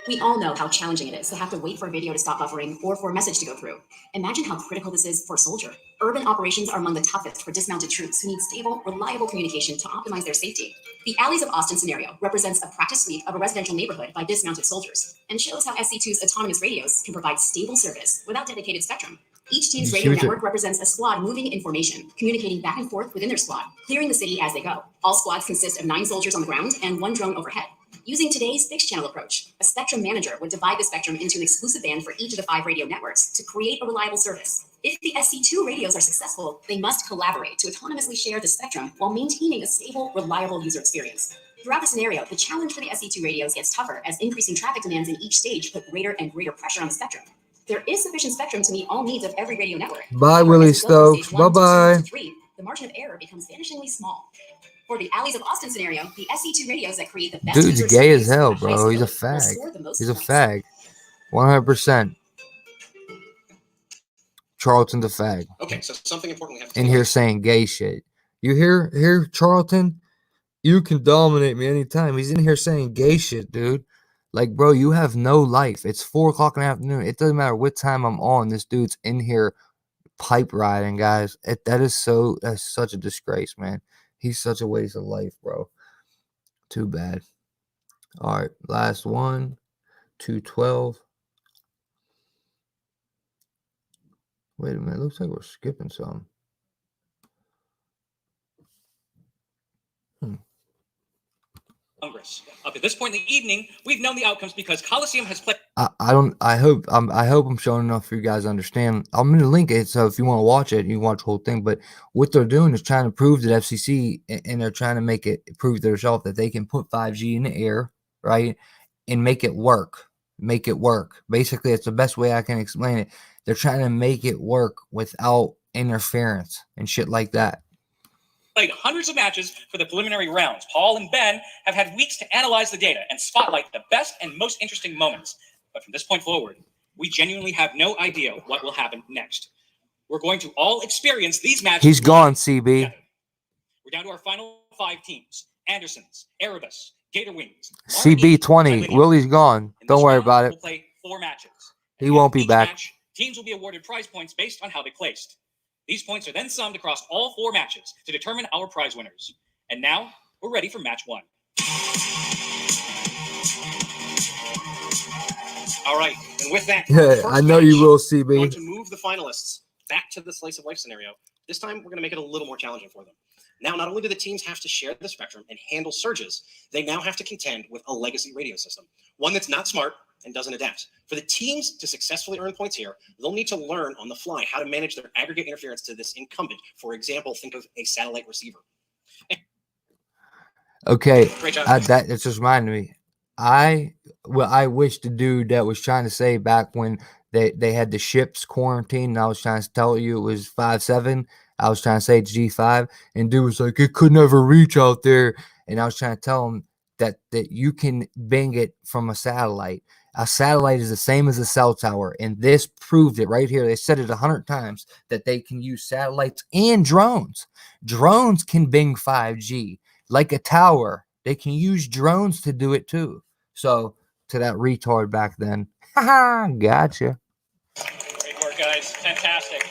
We all know how challenging it is to have to wait for a video to stop buffering or for a message to go through. Imagine how critical this is for a soldier. Urban operations are among the toughest for dismounted troops who need stable, reliable communication to optimize their safety. The Alleys of Austin scenario represents a practice sweep of a residential neighborhood by dismounted soldiers and shows how SC2's autonomous radios can provide stable service without dedicated spectrum. Each team's radio network represents a squad moving in formation, communicating back and forth within their squad, clearing the city as they go. All squads consist of 9 soldiers on the ground and 1 drone overhead. Using today's fixed channel approach, a spectrum manager would divide the spectrum into an exclusive band for each of the 5 radio networks to create a reliable service. If the SC2 radios are successful, they must collaborate to autonomously share the spectrum while maintaining a stable, reliable user experience. Throughout the scenario, the challenge for the SC2 radios gets tougher as increasing traffic demands in each stage put greater and greater pressure on the spectrum. There is sufficient spectrum to meet all needs of every radio network. Bye, Willie Stokes. Bye-bye. The margin of error becomes vanishingly small. For the Alleys of Austin scenario, the SC2 radios that create the best Dude's user gay as experience hell, at the bro. highest He's a fidelity will fag. score the most He's a points. fag. 100%. Charlton's a fag. Okay, so something important we have to In here saying gay shit. You hear Charlton? You can dominate me anytime. He's in here saying gay shit, dude. Like, bro, you have no life. It's 4 o'clock in the afternoon. It doesn't matter what time I'm on. This dude's in here pipe riding, guys. That's such a disgrace, man. He's such a waste of life, bro. Too bad. All right, last one. 212. Wait a minute. Looks like we're skipping some. Congress. Up to this point in the evening, we've known the outcomes because Coliseum has played. I hope I'm showing enough for you guys to understand. I'm gonna link it, so if you want to watch it, you can watch the whole thing. But what they're doing is trying to prove that FCC, and they're trying to make it prove to themselves that they can put 5G in the air, right? and make it work. Make it work. Basically, it's the best way I can explain it. They're trying to make it work without interference and shit like that. Played hundreds of matches for the preliminary rounds. Paul and Ben have had weeks to analyze the data and spotlight the best and most interesting moments. But from this point forward, we genuinely have no idea what will happen next. We're going to all experience these matches. He's gone, CB. Together. We're down to our final 5 teams. Anderson's, Erebus, Gator Wings. CB20. Willie's gone. Don't worry about it. We'll play 4 matches. He won't be back. Match, teams will be awarded prize points based on how they placed. These points are then summed across all 4 matches to determine our prize winners. And now we're ready for match 1. All right, and with that, Yeah, I know you will, CB. We're going to move the finalists back to the slice of life scenario. This time, we're going to make it a little more challenging for them. Now, not only do the teams have to share the spectrum and handle surges, they now have to contend with a legacy radio system, one that's not smart and doesn't adapt. For the teams to successfully earn points here, they'll need to learn on the fly how to manage their aggregate interference to this incumbent. For example, think of a satellite receiver. Okay, Great job. that just reminded me. I wish the dude that was trying to say back when they had the ships quarantined, and I was trying to tell you it was 5.7. I was trying to say G5, and dude was like, it could never reach out there. And I was trying to tell him that you can bang it from a satellite. A satellite is the same as a cell tower, and this proved it right here. They said it 100 times that they can use satellites and drones. Drones can bing 5G like a tower. They can use drones to do it too. So to that retard back then, haha, gotcha. Great work, guys. Fantastic.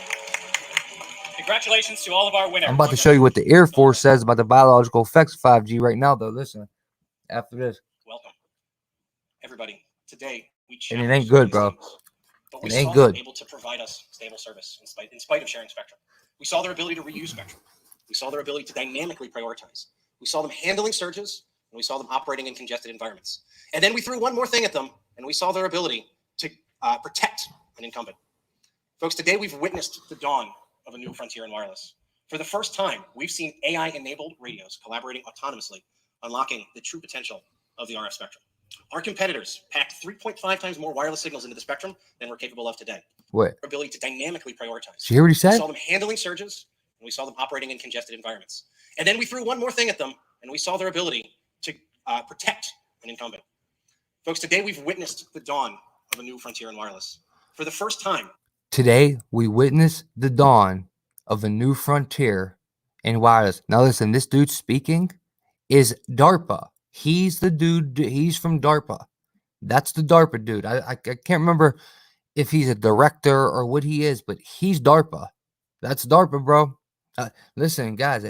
Congratulations to all of our winners. I'm about to show you what the Air Force says about the biological effects of 5G right now, though. Listen, after this. Welcome, everybody. Today, we And it ain't good, bro. But we It ain't saw good. them able to provide us stable service in spite of sharing spectrum. We saw their ability to reuse spectrum. We saw their ability to dynamically prioritize. We saw them handling surges, and we saw them operating in congested environments. And then we threw one more thing at them, and we saw their ability to protect an incumbent. Folks, today we've witnessed the dawn of a new frontier in wireless. For the first time, we've seen AI-enabled radios collaborating autonomously, unlocking the true potential of the RF spectrum. Our competitors packed 3.5 times more wireless signals into the spectrum than we're capable of today. What? Our ability to dynamically prioritize. Did you hear what he We said? saw them handling surges, and we saw them operating in congested environments. And then we threw one more thing at them, and we saw their ability to protect an incumbent. Folks, today we've witnessed the dawn of a new frontier in wireless. For the first time, Today, we witnessed the dawn of a new frontier in wireless. Now, listen, this dude speaking is Darpa. He's the dude. He's from Darpa. That's the Darpa dude. I can't remember if he's a director or what he is, but he's Darpa. That's Darpa, bro. Listen, guys,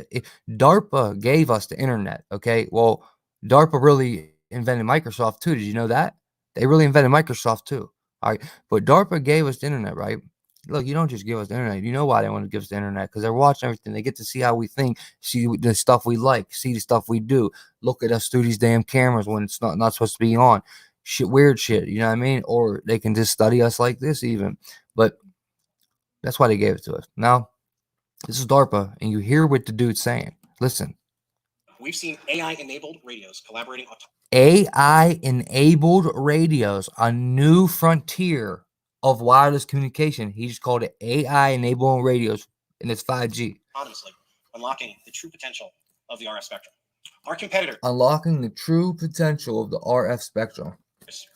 DARPA gave us the internet. Okay, well, DARPA really invented Microsoft too. Did you know that? They really invented Microsoft too. All right, but DARPA gave us the internet, right? Look, you don't just give us the internet. You know why they want to give us the internet? Because they're watching everything. They get to see how we think, see the stuff we like, see the stuff we do. Look at us through these damn cameras when it's not supposed to be on. Shit, weird shit. You know what I mean? Or they can just study us like this even. But that's why they gave it to us. Now, this is DARPA, and you hear what the dude's saying. Listen. we've seen AI-enabled radios collaborating on AI-enabled radios, a new frontier of wireless communication. He just called it AI-enabled radios, and it's 5G. autonomously, unlocking the true potential of the RF spectrum. Our competitor Unlocking the true potential of the RF spectrum.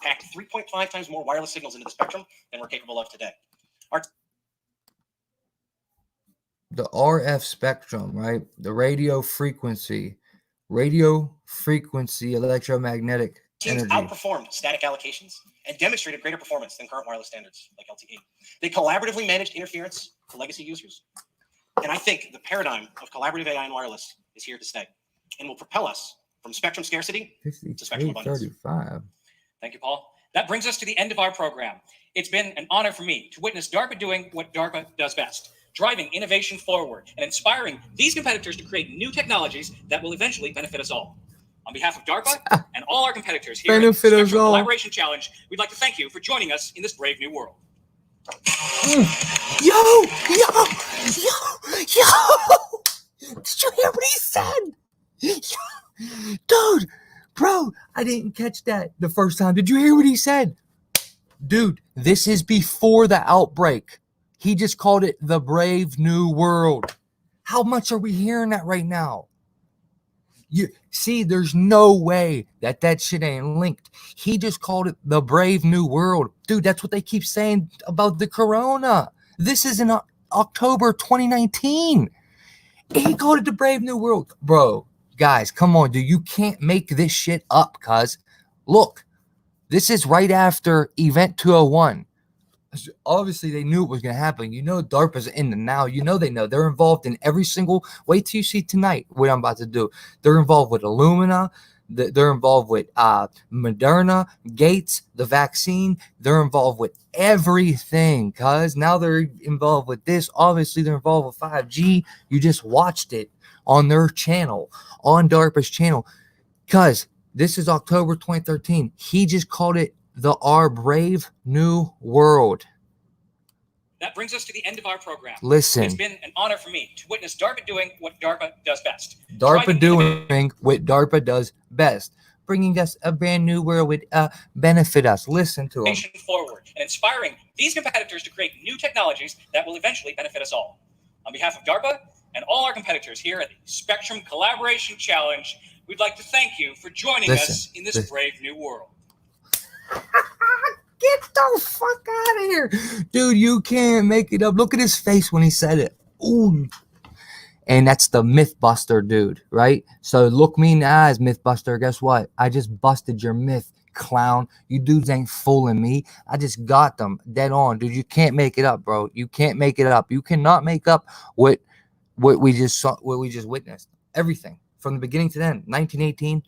packed 3.5 times more wireless signals into the spectrum than we're capable of today. The RF spectrum, right? The radio frequency, electromagnetic Teams energy. outperformed static allocations and demonstrated greater performance than current wireless standards like LTE. They collaboratively managed interference for legacy users. And I think the paradigm of collaborative AI in wireless is here to stay and will propel us from spectrum scarcity to spectrum abundance. 35. Thank you, Paul. That brings us to the end of our program. It's been an honor for me to witness DARPA doing what DARPA does best, driving innovation forward and inspiring these competitors to create new technologies that will eventually benefit us all. On behalf of DARPA and all our competitors here at the Benefit us Spectrum all. Collaboration Challenge, we'd like to thank you for joining us in this brave new world. Yo! Did you hear what he said? Dude, bro, I didn't catch that the first time. Did you hear what he said? Dude, this is before the outbreak. He just called it the Brave New World. How much are we hearing that right now? You see, there's no way that shit ain't linked. He just called it the Brave New World. Dude, that's what they keep saying about the corona. This is in October 2019. He called it the Brave New World. Bro, guys, come on, dude. You can't make this shit up, cuz. Look, this is right after Event 201. Obviously, they knew it was going to happen. You know, DARPA's in the now. You know, they know. They're involved in every single. Wait till you see tonight what I'm about to do. They're involved with Illumina. They're involved with Moderna, Gates, the vaccine. They're involved with everything, because now they're involved with this. Obviously, they're involved with 5G. You just watched it on their channel, on DARPA's channel, because this is October 2013. He just called it Our Brave New World. That brings us to the end of our program. Listen. It's been an honor for me to witness DARPA doing what DARPA does best. DARPA doing what DARPA does best. Bringing us a brand new world would benefit us. Listen to them. Forward and inspiring these competitors to create new technologies that will eventually benefit us all. On behalf of DARPA and all our competitors here at the Spectrum Collaboration Challenge, we'd like to thank you for joining us in this brave new world. Get the fuck out of here. Dude, you can't make it up. Look at his face when he said it. Ooh. And that's the Mythbuster dude, right? So look me in the eyes, Mythbuster. Guess what? I just busted your myth, clown. You dudes ain't fooling me. I just got them dead on. Dude, you can't make it up, bro. You can't make it up. You cannot make up what we just saw, what we just witnessed. Everything from the beginning to the end. 1918.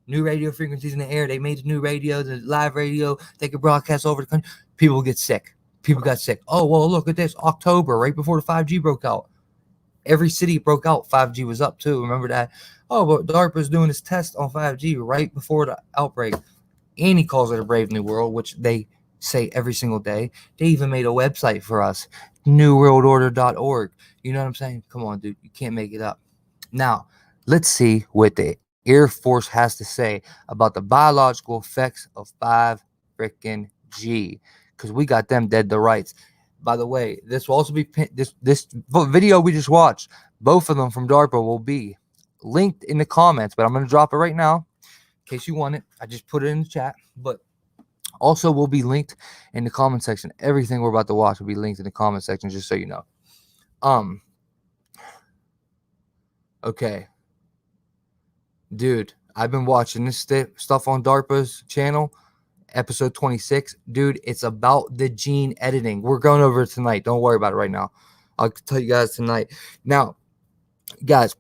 New radio frequencies in the air. They made the new radio, the live radio. They could broadcast over the country. People get sick. People got sick. Oh, well, look at this. October, right before the 5G broke out. Every city broke out. 5G was up, too. Remember that? Oh, but DARPA's doing this test on 5G right before the outbreak. And he calls it a Brave New World, which they say every single day. They even made a website for us, newworldorder.org. You know what I'm saying? Come on, dude. You can't make it up. Now, let's see what the Air Force has to say about the biological effects of 5G, because we got them dead to rights. By the way, this will also be this video we just watched. Both of them from DARPA will be linked in the comments, but I'm going to drop it right now in case you want it. I just put it in the chat, but also will be linked in the comment section. Everything we're about to watch will be linked in the comment section, just so you know. Okay. Dude, I've been watching this stuff on DARPA's channel, episode 26. Dude, it's about the gene editing. We're going over it tonight. Don't worry about it right now. I'll tell you guys tonight. Now, guys,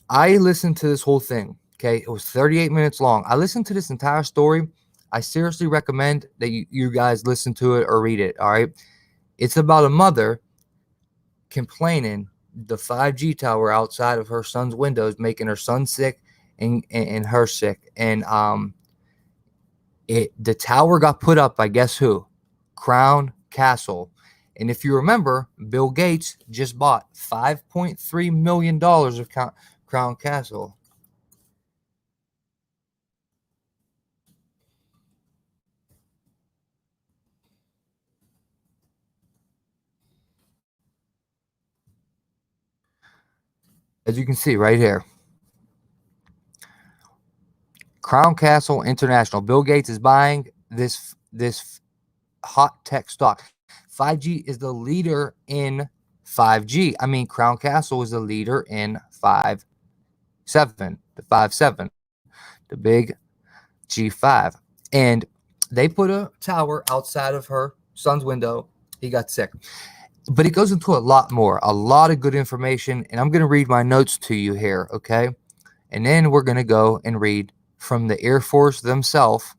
I listened to this whole thing, okay? It was 38 minutes long. I listened to this entire story. I seriously recommend that you guys listen to it or read it, all right? It's about a mother complaining the 5G tower outside of her son's windows, making her son sick and her sick. And the tower got put up by guess who? Crown Castle. And if you remember, Bill Gates just bought $5.3 million of Crown Castle. As you can see right here. Crown Castle International. Bill Gates is buying this hot tech stock. 5G is the leader in 5G. I mean, Crown Castle is the leader in 5.7, the 5.7, the big G5. And they put a tower outside of her son's window. He got sick. But it goes into a lot more, a lot of good information. And I'm going to read my notes to you here, okay? And then we're going to go and read from the Air Force themselves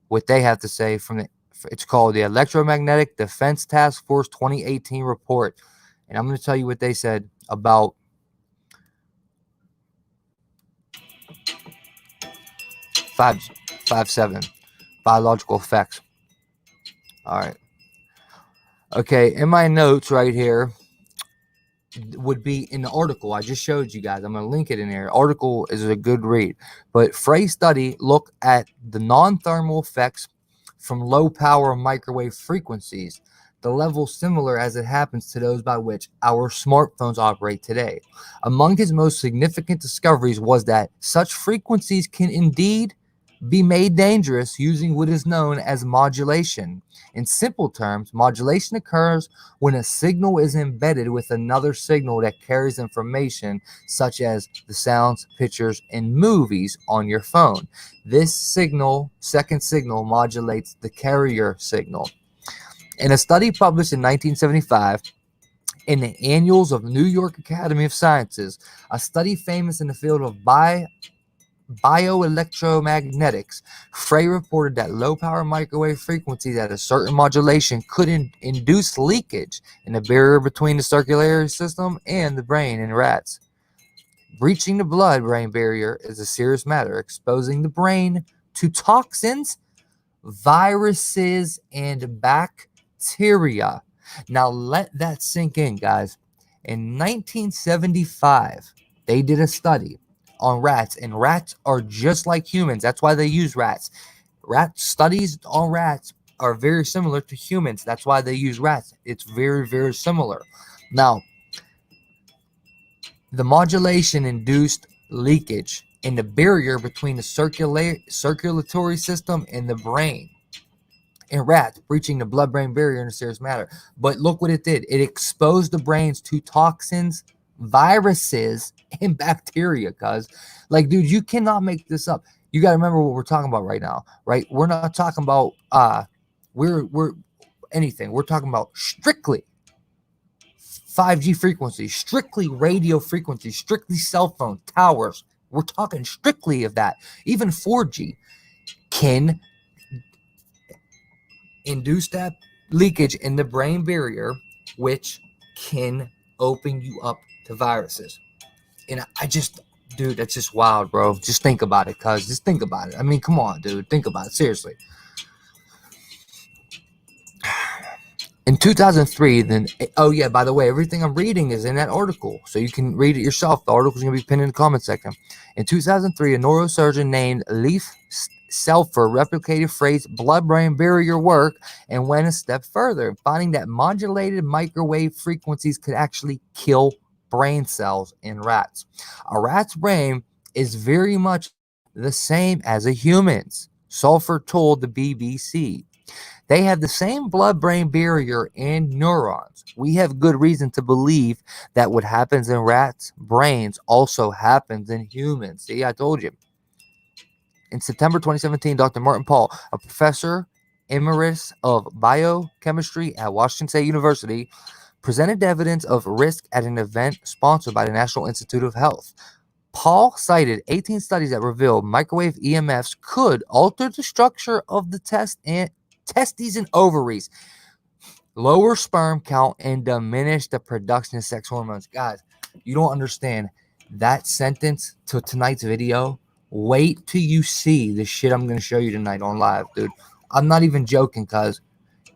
what they have to say from the, it's called the Electromagnetic Defense Task Force 2018 report. And I'm going to tell you what they said about 5.7 biological effects. All right. Okay, in my notes right here, would be in the article I just showed you guys. I'm going to link it in there. Article is a good read. But Frey's study looked at the non-thermal effects from low power microwave frequencies, the level similar as it happens to those by which our smartphones operate today. Among his most significant discoveries was that such frequencies can indeed be made dangerous using what is known as modulation. In simple terms, modulation occurs when a signal is embedded with another signal that carries information such as the sounds, pictures, and movies on your phone. This second signal modulates the carrier signal. In a study published in 1975 in the Annals of New York Academy of Sciences, a study famous in the field of bioelectromagnetics, Frey reported that low-power microwave frequencies at a certain modulation could induce leakage in the barrier between the circulatory system and the brain in rats. Breaching the blood-brain barrier is a serious matter, exposing the brain to toxins, viruses, and bacteria. Now let that sink in, guys. In 1975, they did a study on rats, and rats are just like humans. That's why they use rats. Rat studies on rats are very similar to humans. That's why they use rats. It's very, very similar. Now, the modulation induced leakage in the barrier between the circulatory system and the brain in rats, breaching the blood-brain barrier in a serious matter. But look what it did. It exposed the brains to toxins, viruses, and bacteria, cuz like, dude, you cannot make this up. You got to remember what we're talking about right now, right? We're not talking about we're anything. We're talking about strictly 5G frequencies, strictly radio frequencies, strictly cell phone towers. We're talking strictly of that. Even 4G can induce that leakage in the brain barrier, which can open you up to viruses. And dude, that's just wild, bro. Just think about it, cuz. Just think about it. I mean, come on, dude. Think about it. Seriously. In 2003, then, oh yeah, by the way, everything I'm reading is in that article, so you can read it yourself. The article is going to be pinned in the comment section. In 2003, a neurosurgeon named Leif Selfer replicated Frey's blood-brain barrier work and went a step further, finding that modulated microwave frequencies could actually kill brain cells in rats. A rat's brain is very much the same as a human's, Selfer told the BBC. They have the same blood-brain barrier and neurons. We have good reason to believe that what happens in rats' brains also happens in humans. See, I told you. In September 2017, Dr. Martin Paul, a professor emeritus of biochemistry at Washington State University, presented evidence of risk at an event sponsored by the National Institute of Health. Paul cited 18 studies that revealed microwave EMFs could alter the structure of the testes and ovaries, lower sperm count, and diminish the production of sex hormones. Guys, you don't understand that sentence to tonight's video. Wait till you see the shit I'm going to show you tonight on live, dude. I'm not even joking, cuz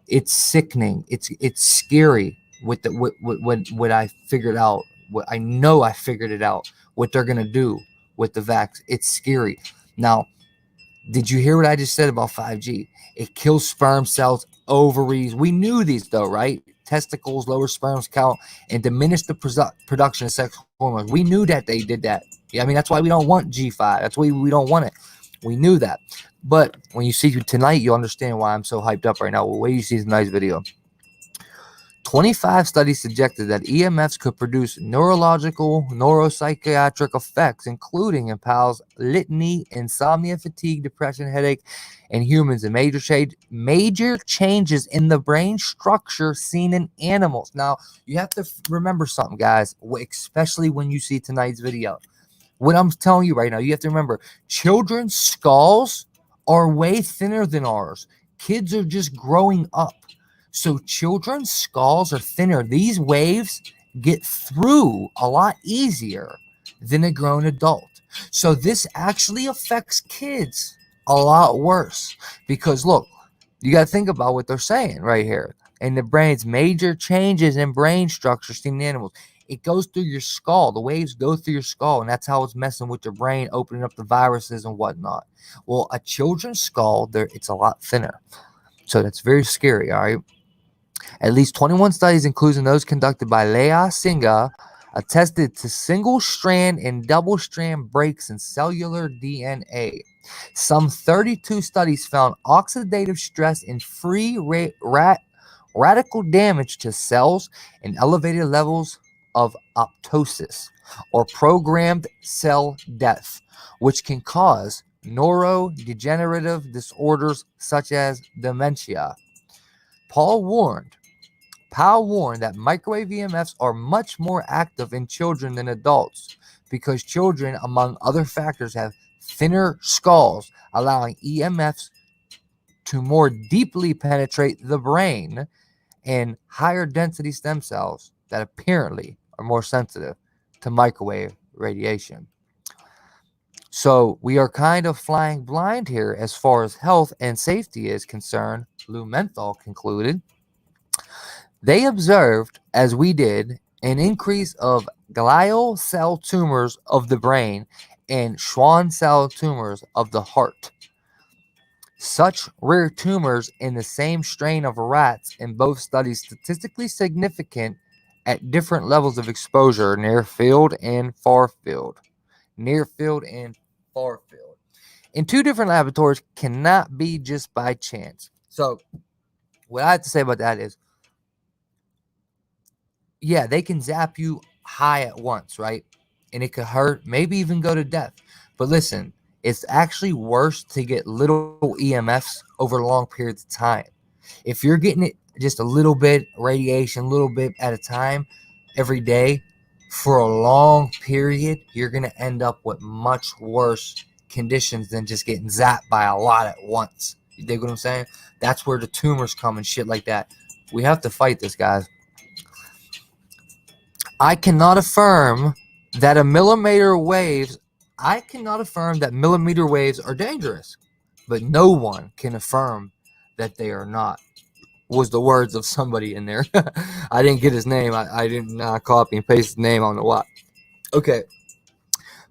it's sickening. It's scary with what I figured out. What I know I figured it out. What they're going to do with the vax. It's scary. Now, did you hear what I just said about 5G? It kills sperm cells, ovaries. We knew these though, right? Testicles, lower sperm count, and diminish the production of sex hormones. We knew that they did that. Yeah, I mean, that's why we don't want G5. That's why we don't want it. We knew that. But when you see tonight, you'll understand why I'm so hyped up right now. Wait till you see tonight's video. 25 studies suggested that EMFs could produce neurological, neuropsychiatric effects, including in PALS, litany, insomnia, fatigue, depression, headache, and humans, and major changes in the brain structure seen in animals. Now, you have to remember something, guys, especially when you see tonight's video. What I'm telling you right now, you have to remember, children's skulls are way thinner than ours. Kids are just growing up. So children's skulls are thinner. These waves get through a lot easier than a grown adult. So this actually affects kids a lot worse. Because look, you got to think about what they're saying right here. In the brain's major changes in brain structure seen in animals. It goes through your skull. The waves go through your skull, and that's how it's messing with your brain, opening up the viruses and whatnot. Well, a children's skull, it's a lot thinner. So that's very scary, all right? At least 21 studies, including those conducted by Leah Singha, attested to single-strand and double-strand breaks in cellular DNA. Some 32 studies found oxidative stress and free radical damage to cells and elevated levels of apoptosis, or programmed cell death, which can cause neurodegenerative disorders such as dementia. Powell warned that microwave EMFs are much more active in children than adults because children, among other factors, have thinner skulls, allowing EMFs to more deeply penetrate the brain, and higher density stem cells that apparently are more sensitive to microwave radiation. So we are kind of flying blind here as far as health and safety is concerned, Lou Menthol concluded. They observed, as we did, an increase of glial cell tumors of the brain and Schwann cell tumors of the heart. Such rare tumors in the same strain of rats in both studies statistically significant at different levels of exposure, near field and far field. Near field and far field. In two different laboratories cannot be just by chance. So what I have to say about that is, yeah, they can zap you high at once, right? And it could hurt, maybe even go to death. But listen, it's actually worse to get little EMFs over long periods of time. If you're getting it just a little bit radiation, a little bit at a time every day for a long period, you're going to end up with much worse conditions than just getting zapped by a lot at once. You dig what I'm saying? That's where the tumors come and shit like that. We have to fight this, guys. I cannot affirm that millimeter waves are dangerous, but no one can affirm that they are not, was the words of somebody in there. I didn't get his name. I didn't copy and paste his name. I don't know why. Okay.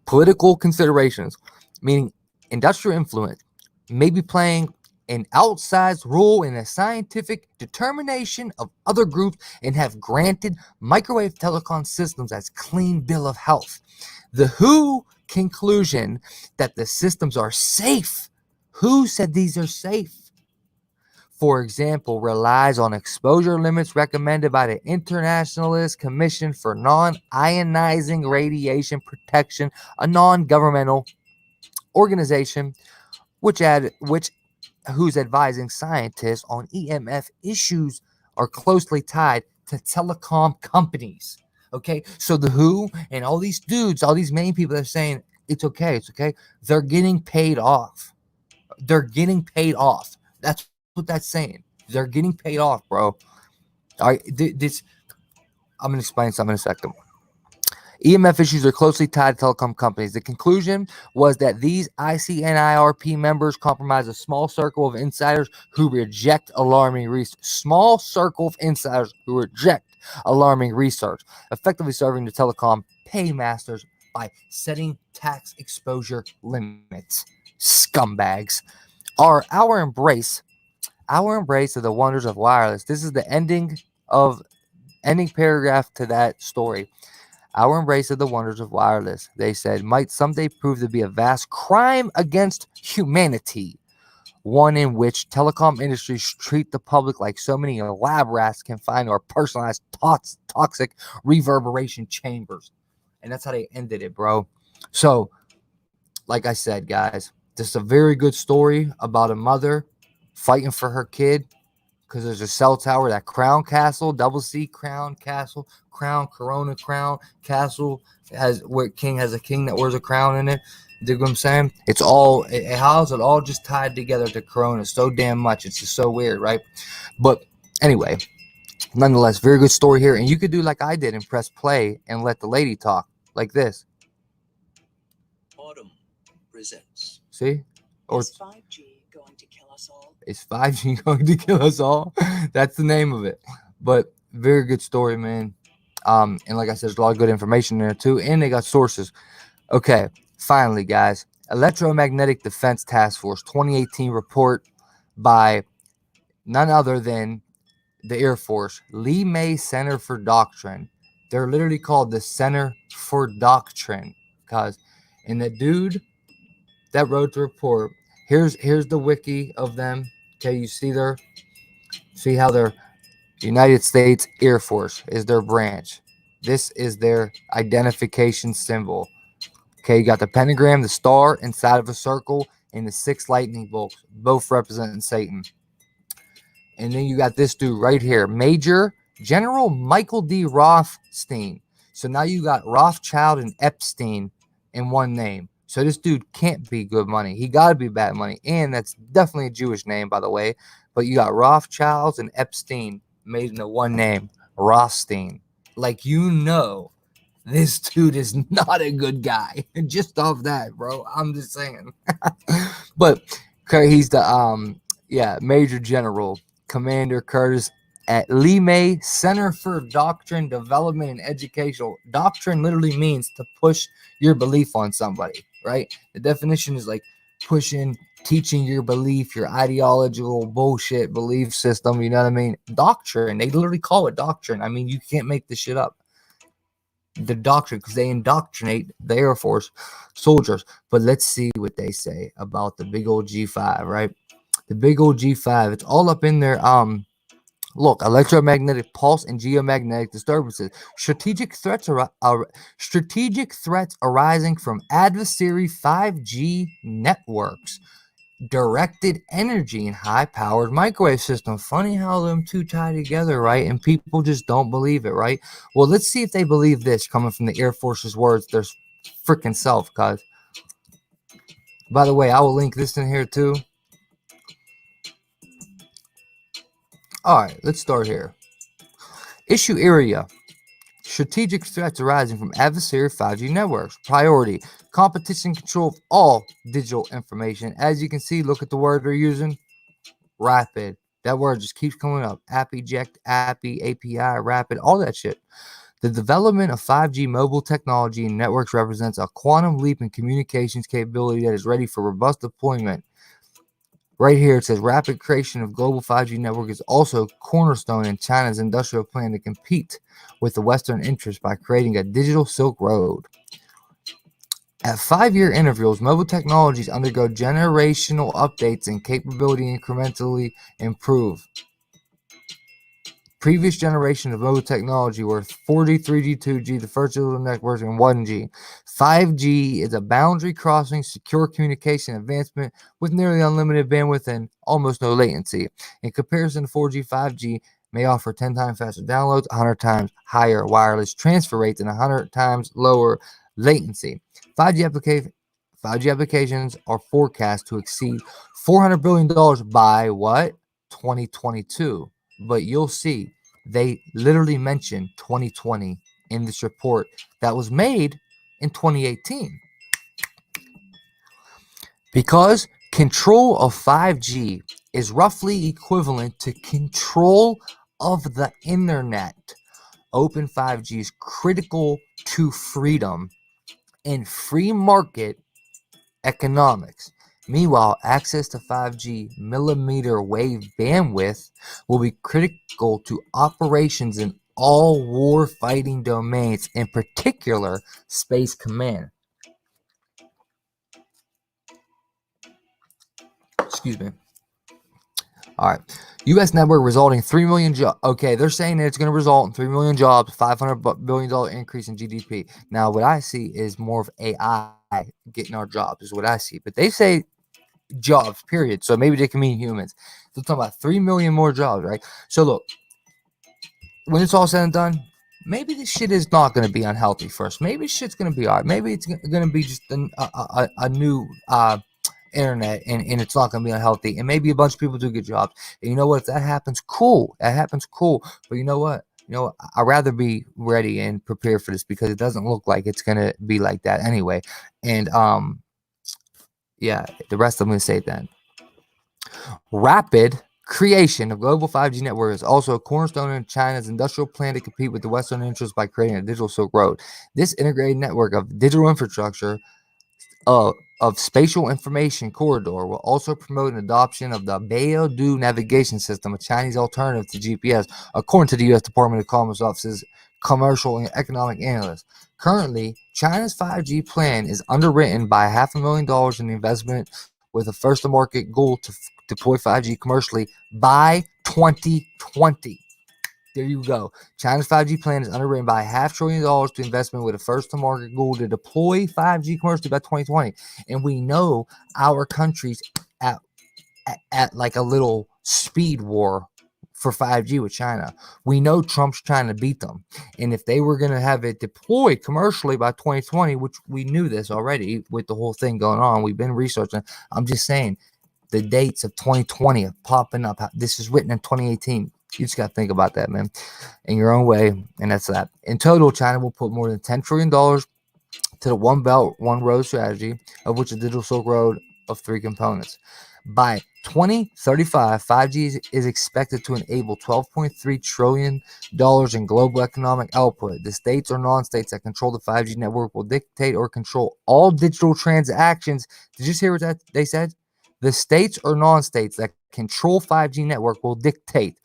Political considerations, meaning industrial influence, may be playing an outsized role in the scientific determination of other groups and have granted microwave telecom systems as clean bill of health. The WHO conclusion that the systems are safe. Who said these are safe? For example, relies on exposure limits recommended by the Internationalist Commission for Non-Ionizing Radiation Protection, a non-governmental organization who's advising scientists on EMF issues are closely tied to telecom companies. Okay, so the WHO and all these dudes, all these main people that are saying it's okay, they're getting paid off. That's what that's saying. They're getting paid off, bro. All right, I'm gonna explain something in a second. EMF issues are closely tied to telecom companies. The conclusion was that these ICNIRP members comprise a small circle of insiders who reject alarming research. Effectively serving the telecom paymasters by setting tax exposure limits. Scumbags. Our embrace of the wonders of wireless. This is the ending paragraph to that story. Our embrace of the wonders of wireless, they said, might someday prove to be a vast crime against humanity, one in which telecom industries treat the public like so many lab rats confined or personalized toxic reverberation chambers. And that's how they ended it, bro. So, like I said, guys, this is a very good story about a mother fighting for her kid because there's a cell tower, that crown castle, double C crown castle, crown, corona crown castle has where king has a king that wears a crown in it. You dig what I'm saying? It's all, how's it all just tied together to corona so damn much. It's just so weird, right? But anyway, nonetheless, very good story here. And you could do like I did and press play and let the lady talk like this. Autumn presents. See? Or Is 5G going to kill us all? Is 5G going to kill us all? That's the name of it. But very good story, man. And like I said, there's a lot of good information there too, and they got sources. Okay, finally, guys, Electromagnetic Defense Task Force 2018 report by none other than the Air Force, Lee May Center for Doctrine. They're literally called the Center for Doctrine, because, and the dude that wrote the report, here's the wiki of them. Okay, you see how their United States Air Force is their branch. This is their identification symbol. Okay, you got the pentagram, the star inside of a circle, and the 6 lightning bolts, both representing Satan. And then you got this dude right here, Major General Michael D. Rothstein. So now you got Rothschild and Epstein in one name. So this dude can't be good money. He got to be bad money. And that's definitely a Jewish name, by the way. But you got Rothschilds and Epstein made into one name, Rothstein. Like, you know, this dude is not a good guy. Just off that, bro. I'm just saying. But he's the Major General Commander Curtis at Lee May Center for Doctrine Development and Educational. Doctrine literally means to push your belief on somebody, right? The definition is like pushing, teaching your belief, your ideological bullshit belief system. You know what I mean? Doctrine. They literally call it doctrine. I mean, you can't make this shit up. The doctrine, because they indoctrinate the Air Force soldiers. But let's see what they say about the big old G5, right? The big old G5. It's all up in there. Look, electromagnetic pulse and geomagnetic disturbances. Strategic threats arising from adversary 5G networks. Directed energy and high-powered microwave system. Funny how them two tie together, right? And people just don't believe it, right? Well, let's see if they believe this coming from the Air Force's words, their freaking self, guys. By the way, I will link this in here too. All right, let's start here. Issue area. Strategic threats arising from adversary 5G networks. Priority. Competition control of all digital information. As you can see, look at the word they're using. Rapid. That word just keeps coming up. App eject, API, rapid, all that shit. The development of 5G mobile technology and networks represents a quantum leap in communications capability that is ready for robust deployment. Right here, it says rapid creation of global 5G network is also cornerstone in China's industrial plan to compete with the Western interests by creating a digital Silk Road. At 5-year intervals, mobile technologies undergo generational updates and capability incrementally improve. Previous generation of mobile technology were 4G, 3G, 2G, the first digital networks, and 1G. 5G is a boundary-crossing, secure communication advancement with nearly unlimited bandwidth and almost no latency. In comparison to 4G, 5G may offer 10 times faster downloads, 100 times higher wireless transfer rates, and 100 times lower latency. 5G applications are forecast to exceed $400 billion by what? 2022. But you'll see, they literally mentioned 2020 in this report that was made in 2018. Because control of 5G is roughly equivalent to control of the internet. Open 5G is critical to freedom and free market economics. Meanwhile, access to 5G millimeter wave bandwidth will be critical to operations in all war-fighting domains, in particular space command. Excuse me. All right. U.S. network resulting 3 million jobs. Okay, they're saying that it's going to result in 3 million jobs, $500 billion increase in GDP. Now, what I see is more of AI getting our jobs, is what I see. But they say jobs, period. So maybe they can mean humans. They're talking about 3 million more jobs, right? So look, when it's all said and done, maybe this shit is not going to be unhealthy first. Maybe shit's going to be all right. Maybe it's going to be just a new internet, and it's not going to be unhealthy. And maybe a bunch of people do get jobs. And you know what? If that happens, cool. That happens, cool. But you know what? I'd rather be ready and prepared for this, because it doesn't look like it's going to be like that anyway. And yeah, the rest I'm going to say then. Rapid Creation of global 5G network is also a cornerstone in China's industrial plan to compete with the Western interests by creating a digital Silk Road. This integrated network of digital infrastructure of spatial information corridor will also promote an adoption of the Beidou navigation system, a Chinese alternative to GPS, according to the U.S. Department of Commerce Office's commercial and economic analyst. Currently, China's 5G plan is underwritten by $500,000 in investment with a first-to-market goal to deploy 5G commercially by 2020. There you go. China's 5G plan is underwritten by $500 billion to investment with a first-to-market goal to deploy 5G commercially by 2020. And we know our country's at like a little speed war for 5G with China. We know Trump's trying to beat them. And if they were going to have it deployed commercially by 2020, which we knew this already with the whole thing going on, we've been researching. I'm just saying the dates of 2020 are popping up. This is written in 2018. You just got to think about that, man, in your own way. And that's that. In total, China will put more than $10 trillion to the One Belt, One Road strategy, of which the digital Silk Road of 3 components. By 2035, 5G is expected to enable $12.3 trillion in global economic output. The states or non-states that control the 5G network will dictate or control all digital transactions. Did you hear what that they said? The states or non-states that control 5G network will dictate.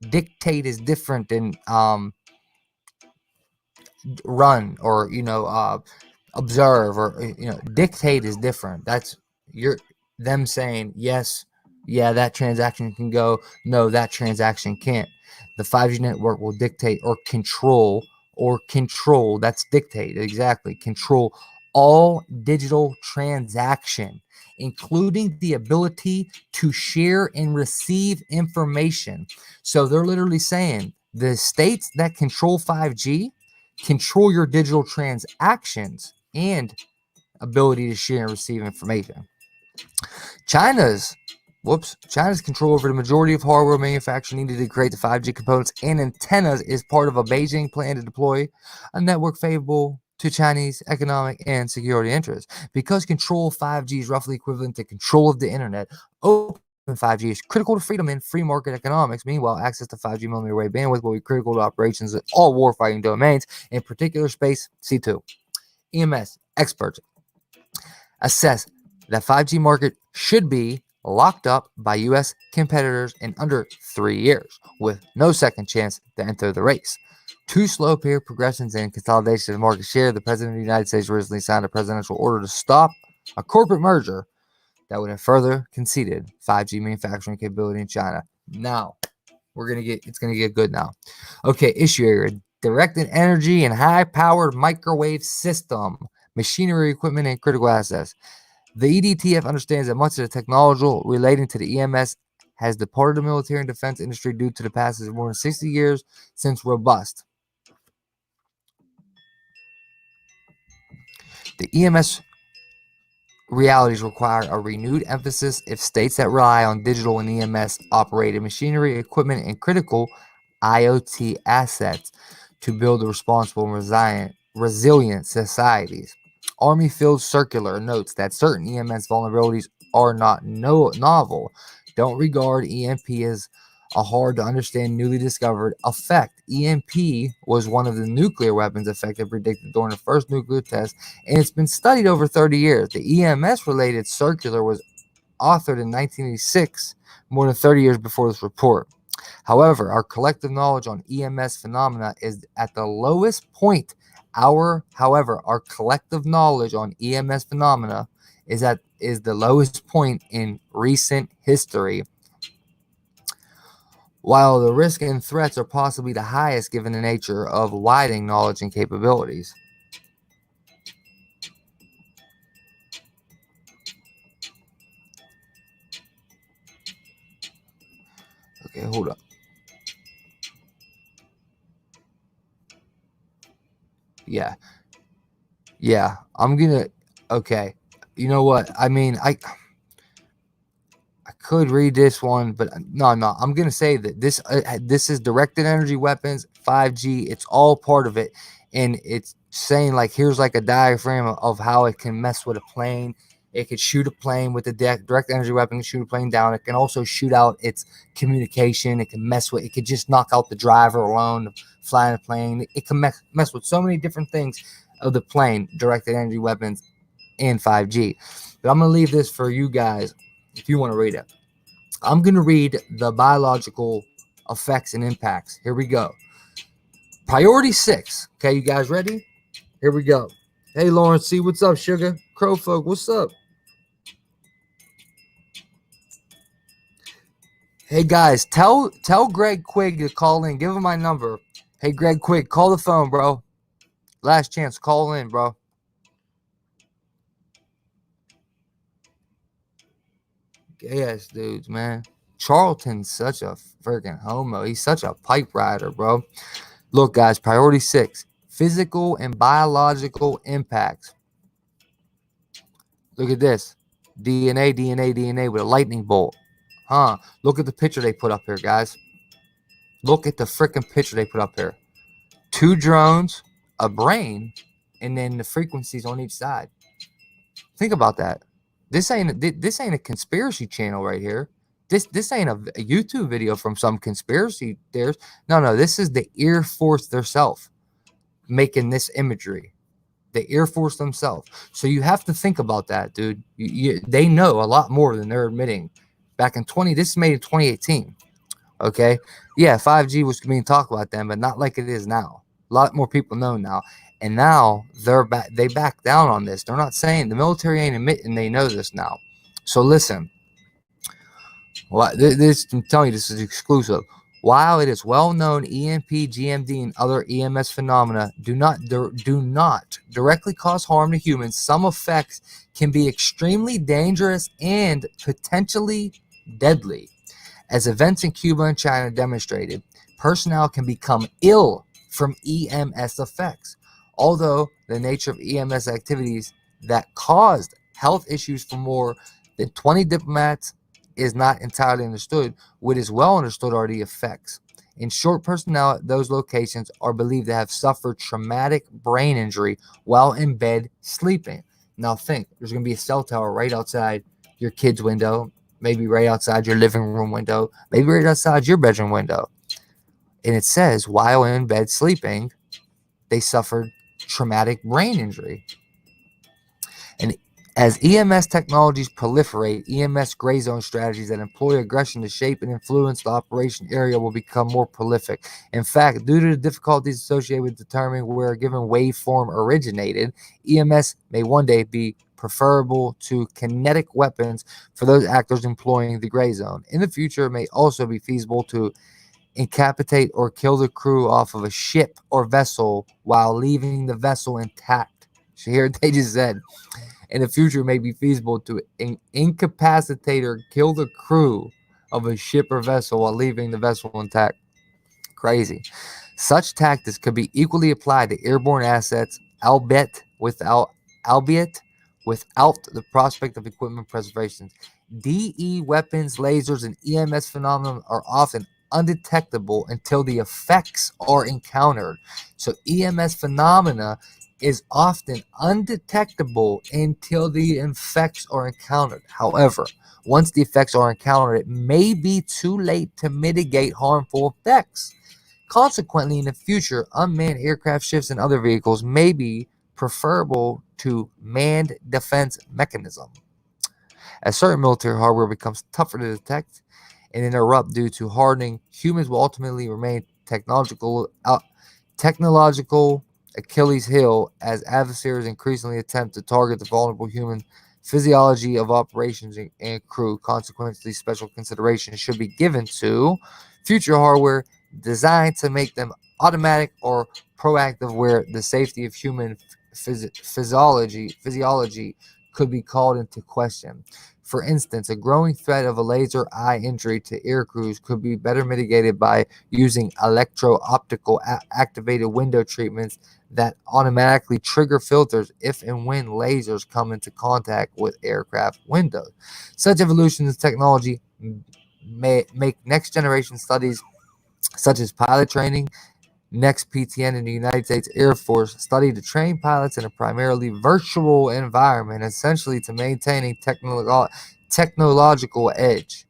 Dictate is different than run or observe, or dictate is different. That's them saying yes, yeah, that transaction can go, no, that transaction can't. The 5G network will dictate or control, that's dictate, exactly, control all digital transaction, including the ability to share and receive information. So they're literally saying the states that control 5G control your digital transactions and ability to share and receive information. China's control over the majority of hardware manufacturing needed to create the 5G components and antennas is part of a Beijing plan to deploy a network favorable to Chinese economic and security interests. Because control of 5G is roughly equivalent to control of the internet, open 5G is critical to freedom and free market economics. Meanwhile, access to 5G millimeter wave bandwidth will be critical to operations in all warfighting domains, in particular space C2. EMS experts assess that 5G market should be locked up by U.S. competitors in under 3 years, with no second chance to enter the race. Two slow peer progressions and consolidation of market share. The President of the United States recently signed a presidential order to stop a corporate merger that would have further conceded 5G manufacturing capability in China. Now, it's gonna get good now. Okay, issue area: directed energy and high-powered microwave system, machinery, equipment, and critical assets. The EDTF understands that much of the technology relating to the EMS has departed the military and defense industry due to the passage of more than 60 years since robust. The EMS realities require a renewed emphasis if states that rely on digital and EMS operated machinery, equipment, and critical IoT assets to build a responsible and resilient societies. Army Field Circular notes that certain EMS vulnerabilities are not novel. Don't regard EMP as a hard-to-understand, newly discovered effect. EMP was one of the nuclear weapons effective predicted during the first nuclear test, and it's been studied over 30 years. The EMS-related circular was authored in 1986, more than 30 years before this report. However, our collective knowledge on EMS phenomena is at the lowest point. Our collective knowledge on EMS phenomena is the lowest point in recent history, while the risk and threats are possibly the highest given the nature of widening knowledge and capabilities. Okay, hold up. Yeah, I'm gonna, okay, you know what, I mean, I could read this one, but no, I'm gonna say that this is directed energy weapons, 5G, it's all part of it, and it's saying like here's like a diagram of how it can mess with a plane, It could shoot a plane with a direct energy weapon, can shoot a plane down. It can also shoot out its communication. It can mess with, it could just knock out the driver alone, flying a plane. It can mess with so many different things of the plane, directed energy weapons in 5G. But I'm going to leave this for you guys if you want to read it. I'm going to read the biological effects and impacts. Here we go. Priority 6. Okay, you guys ready? Here we go. Hey, Lawrence C., what's up, sugar? Crowfolk, what's up? Hey, guys, tell Greg Quigg to call in. Give him my number. Hey, Greg Quigg, call the phone, bro. Last chance, call in, bro. Gay-ass dudes, man. Charlton's such a freaking homo. He's such a pipe rider, bro. Look, guys, priority 6. Physical and biological impacts. Look at this. DNA with a lightning bolt. Huh. Look at the picture they put up here, guys. Look at the freaking picture they put up here. 2 drones, a brain, and then the frequencies on each side. Think about that. This ain't a conspiracy channel right here. This ain't a YouTube video from some conspiracy theories. No, this is the Air Force themselves making this imagery. The Air Force themselves. So you have to think about that, dude. They know a lot more than they're admitting. Back in this is made in 2018. Okay, yeah, 5G was being talked about then, but not like it is now. A lot more people know now, and now they back down on this. They're not saying, the military ain't admitting they know this now. So listen. Well, I'm telling you, this is exclusive. While it is well known, EMP, GMD, and other EMS phenomena do not directly cause harm to humans, some effects can be extremely dangerous and potentially deadly. As events in Cuba and China demonstrated, personnel can become ill from EMS effects. Although the nature of EMS activities that caused health issues for more than 20 diplomats is not entirely understood, what is well understood are the effects. In short, personnel at those locations are believed to have suffered traumatic brain injury while in bed sleeping. Now think, there's going to be a cell tower right outside your kid's window, maybe right outside your living room window, maybe right outside your bedroom window. And it says, while in bed sleeping, they suffered traumatic brain injury. And as EMS technologies proliferate, EMS gray zone strategies that employ aggression to shape and influence the operation area will become more prolific. In fact, due to the difficulties associated with determining where a given waveform originated, EMS may one day be preferable to kinetic weapons for those actors employing the gray zone. In the future, it may also be feasible to incapacitate or kill the crew off of a ship or vessel while leaving the vessel intact. So here they just said, in the future, it may be feasible to incapacitate or kill the crew of a ship or vessel while leaving the vessel intact. Crazy. Such tactics could be equally applied to airborne assets, albeit without the prospect of equipment preservation. DE weapons, lasers, and EMS phenomena are often undetectable until the effects are encountered. So EMS phenomena is often undetectable until the effects are encountered. However, once the effects are encountered, it may be too late to mitigate harmful effects. Consequently, in the future, unmanned aircraft, ships, and other vehicles may be preferable to manned defense mechanism. As certain military hardware becomes tougher to detect and interrupt due to hardening, humans will ultimately remain technological Achilles heel as adversaries increasingly attempt to target the vulnerable human physiology of operations and crew. Consequently, special consideration should be given to future hardware designed to make them automatic or proactive, where the safety of human physiology could be called into question. For instance, a growing threat of a laser eye injury to air crews could be better mitigated by using electro-optical activated window treatments that automatically trigger filters if and when lasers come into contact with aircraft windows. Such evolutions in technology may make next generation studies such as pilot training Next, PTN in the United States Air Force studied to train pilots in a primarily virtual environment, essentially to maintaining technological edge.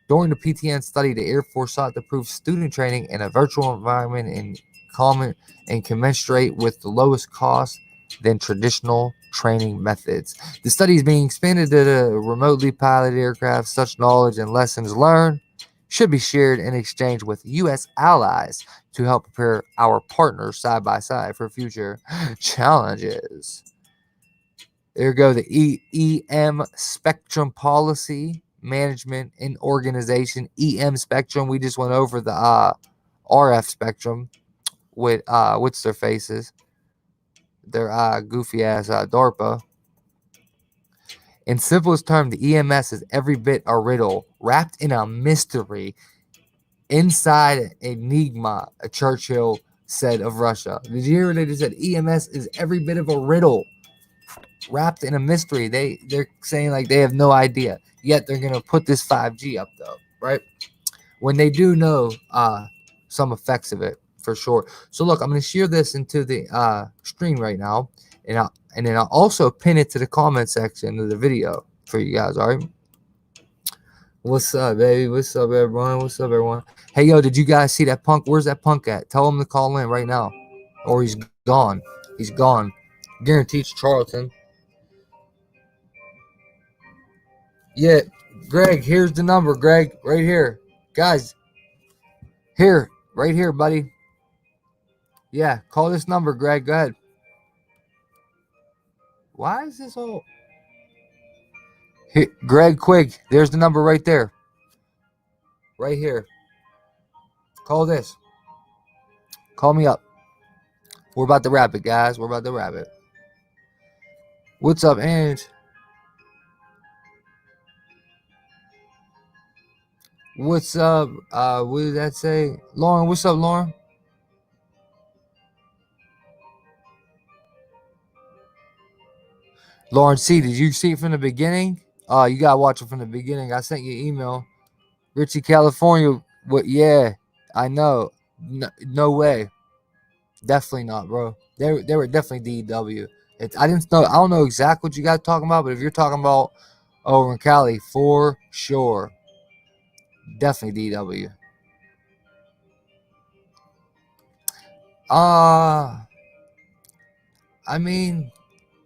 During the PTN study, the Air Force sought to prove student training in a virtual environment in common and commensurate with the lowest cost than traditional training methods. The study is being expanded to the remotely piloted aircraft. Such knowledge and lessons learned should be shared in exchange with U.S. allies to help prepare our partners side by side for future challenges. There go the EM Spectrum Policy Management and Organization. EM Spectrum. We just went over the RF Spectrum with what's their faces, their goofy ass Darpa. In simplest terms, the EMS is every bit a riddle wrapped in a mystery inside an enigma, a Churchill said of Russia. Did you hear what they just said? EMS is every bit of a riddle wrapped in a mystery. They're saying like they have no idea, yet they're gonna put this 5G up though, right? When they do know some effects of it for sure. So look, I'm gonna share this into the stream right now, and then I'll also pin it to the comment section of the video for you guys. All right. What's up, baby? What's up, everyone? What's up, everyone? Hey, yo, did you guys see that punk? Where's that punk at? Tell him to call in right now, or he's gone. He's gone. Guaranteed Charlton. Yeah, Greg, here's the number, Greg, right here. Guys, here, right here, buddy. Yeah, call this number, Greg. Go ahead. Why is this all... Here, Greg, quick, there's the number right there. Right here. Call this. Call me up. We're about to wrap it, guys. We're about to wrap it. What's up, Ange? What's up? What did that say? Lauren, what's up, Lauren? Lauren C, did you see it from the beginning? You gotta watch it from the beginning. I sent you an email. Richie, California. What? Yeah, I know. No way. Definitely not, bro. They were definitely DW. I didn't know. I don't know exactly what you guys talking about, but if you're talking about over in Cali, for sure, definitely DW. I mean,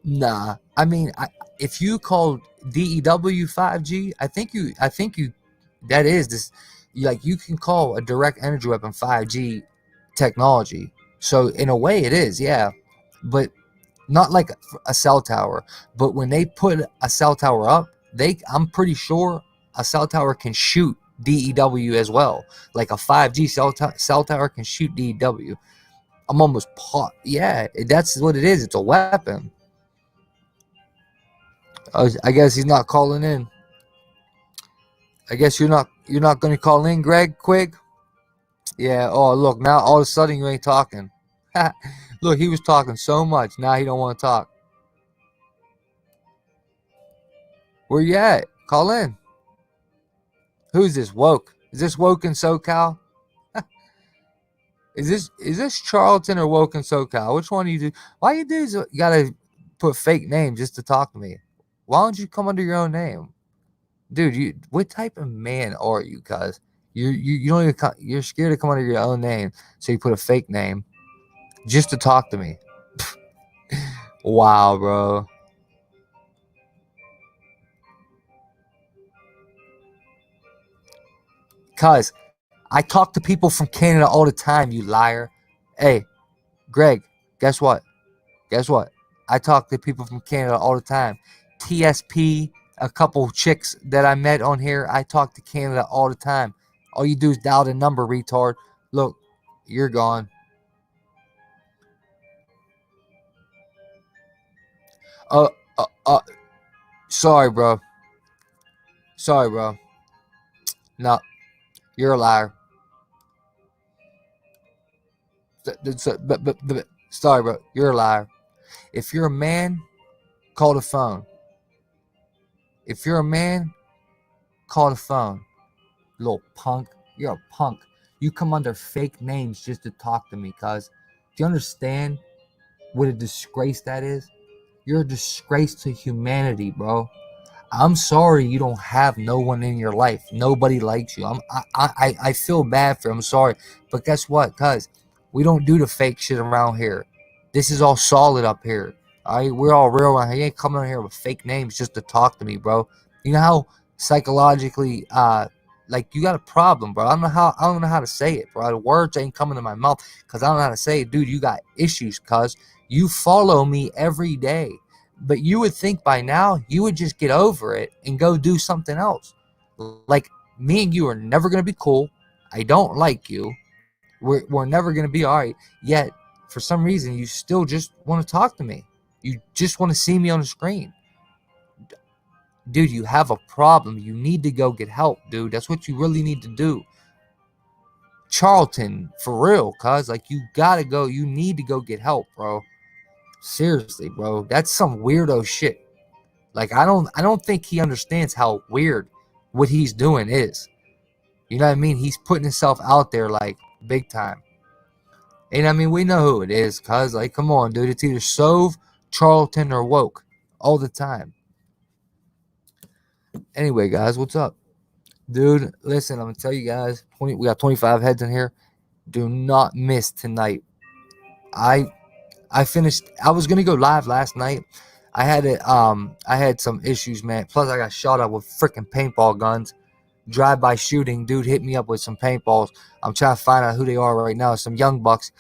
nah. I mean, if you called DEW 5G, I think you. That is this. Like you can call a direct energy weapon 5G technology. So in a way, it is, yeah, but not like a cell tower. But when they put a cell tower up, I'm pretty sure a cell tower can shoot DEW as well. Like a 5G cell tower can shoot DEW. I'm almost yeah, that's what it is. It's a weapon. I guess he's not calling in. I guess you're not going to call in, Greg, quick. Yeah. Oh, look, now all of a sudden you ain't talking. Look, he was talking so much. Now he don't want to talk. Where you at? Call in. Who's this? Woke? Is this Woke in SoCal? Is this Charlton or Woke in SoCal? Which one do you do? Why you dudes gotta put fake names just to talk to me? Why don't you come under your own name, dude? What type of man are you? Cuz you don't even you're scared to come under your own name, so you put a fake name just to talk to me. Wow, bro. Cuz I talk to people from Canada all the time, you liar. Hey, Greg, guess what? Guess what? I talk to people from Canada all the time. TSP, a couple chicks that I met on here, I talk to Canada all the time. All you do is dial the number, retard. Look, you're gone. Sorry, bro. Sorry, bro. No, you're a liar. But sorry, bro. You're a liar. If you're a man, call the phone. If you're a man, call the phone. Little punk. You're a punk. You come under fake names just to talk to me, cuz. Do you understand what a disgrace that is? You're a disgrace to humanity, bro. I'm sorry you don't have no one in your life. Nobody likes you. I feel bad for you. I'm sorry. But guess what? Cuz we don't do the fake shit around here. This is all solid up here. All right, we're all real around here. You ain't coming in here with fake names just to talk to me, bro. You know how psychologically, like you got a problem, bro. I don't know how to say it, bro. The words ain't coming to my mouth because I don't know how to say it, dude. You got issues, cuz you follow me every day. But you would think by now you would just get over it and go do something else. Like me and you are never gonna be cool. I don't like you. We're never gonna be all right. Yet for some reason you still just want to talk to me. You just want to see me on the screen. Dude, you have a problem. You need to go get help, dude. That's what you really need to do. Charlton, for real, cuz like you gotta go. You need to go get help, bro. Seriously, bro. That's some weirdo shit. Like I don't think he understands how weird what he's doing is. You know what I mean? He's putting himself out there like big time. And I mean, we know who it is, cuz like come on, dude. It's either Sove, Charlton, or Woke all the time. Anyway, guys, what's up? Dude, listen, I'm gonna tell you guys, we got 25 heads in here. Do not miss tonight. I finished. I was gonna go live last night. I had some issues, man. Plus, I got shot up with freaking paintball guns. Drive-by shooting. Dude hit me up with some paintballs. I'm trying to find out who they are right now. Some young bucks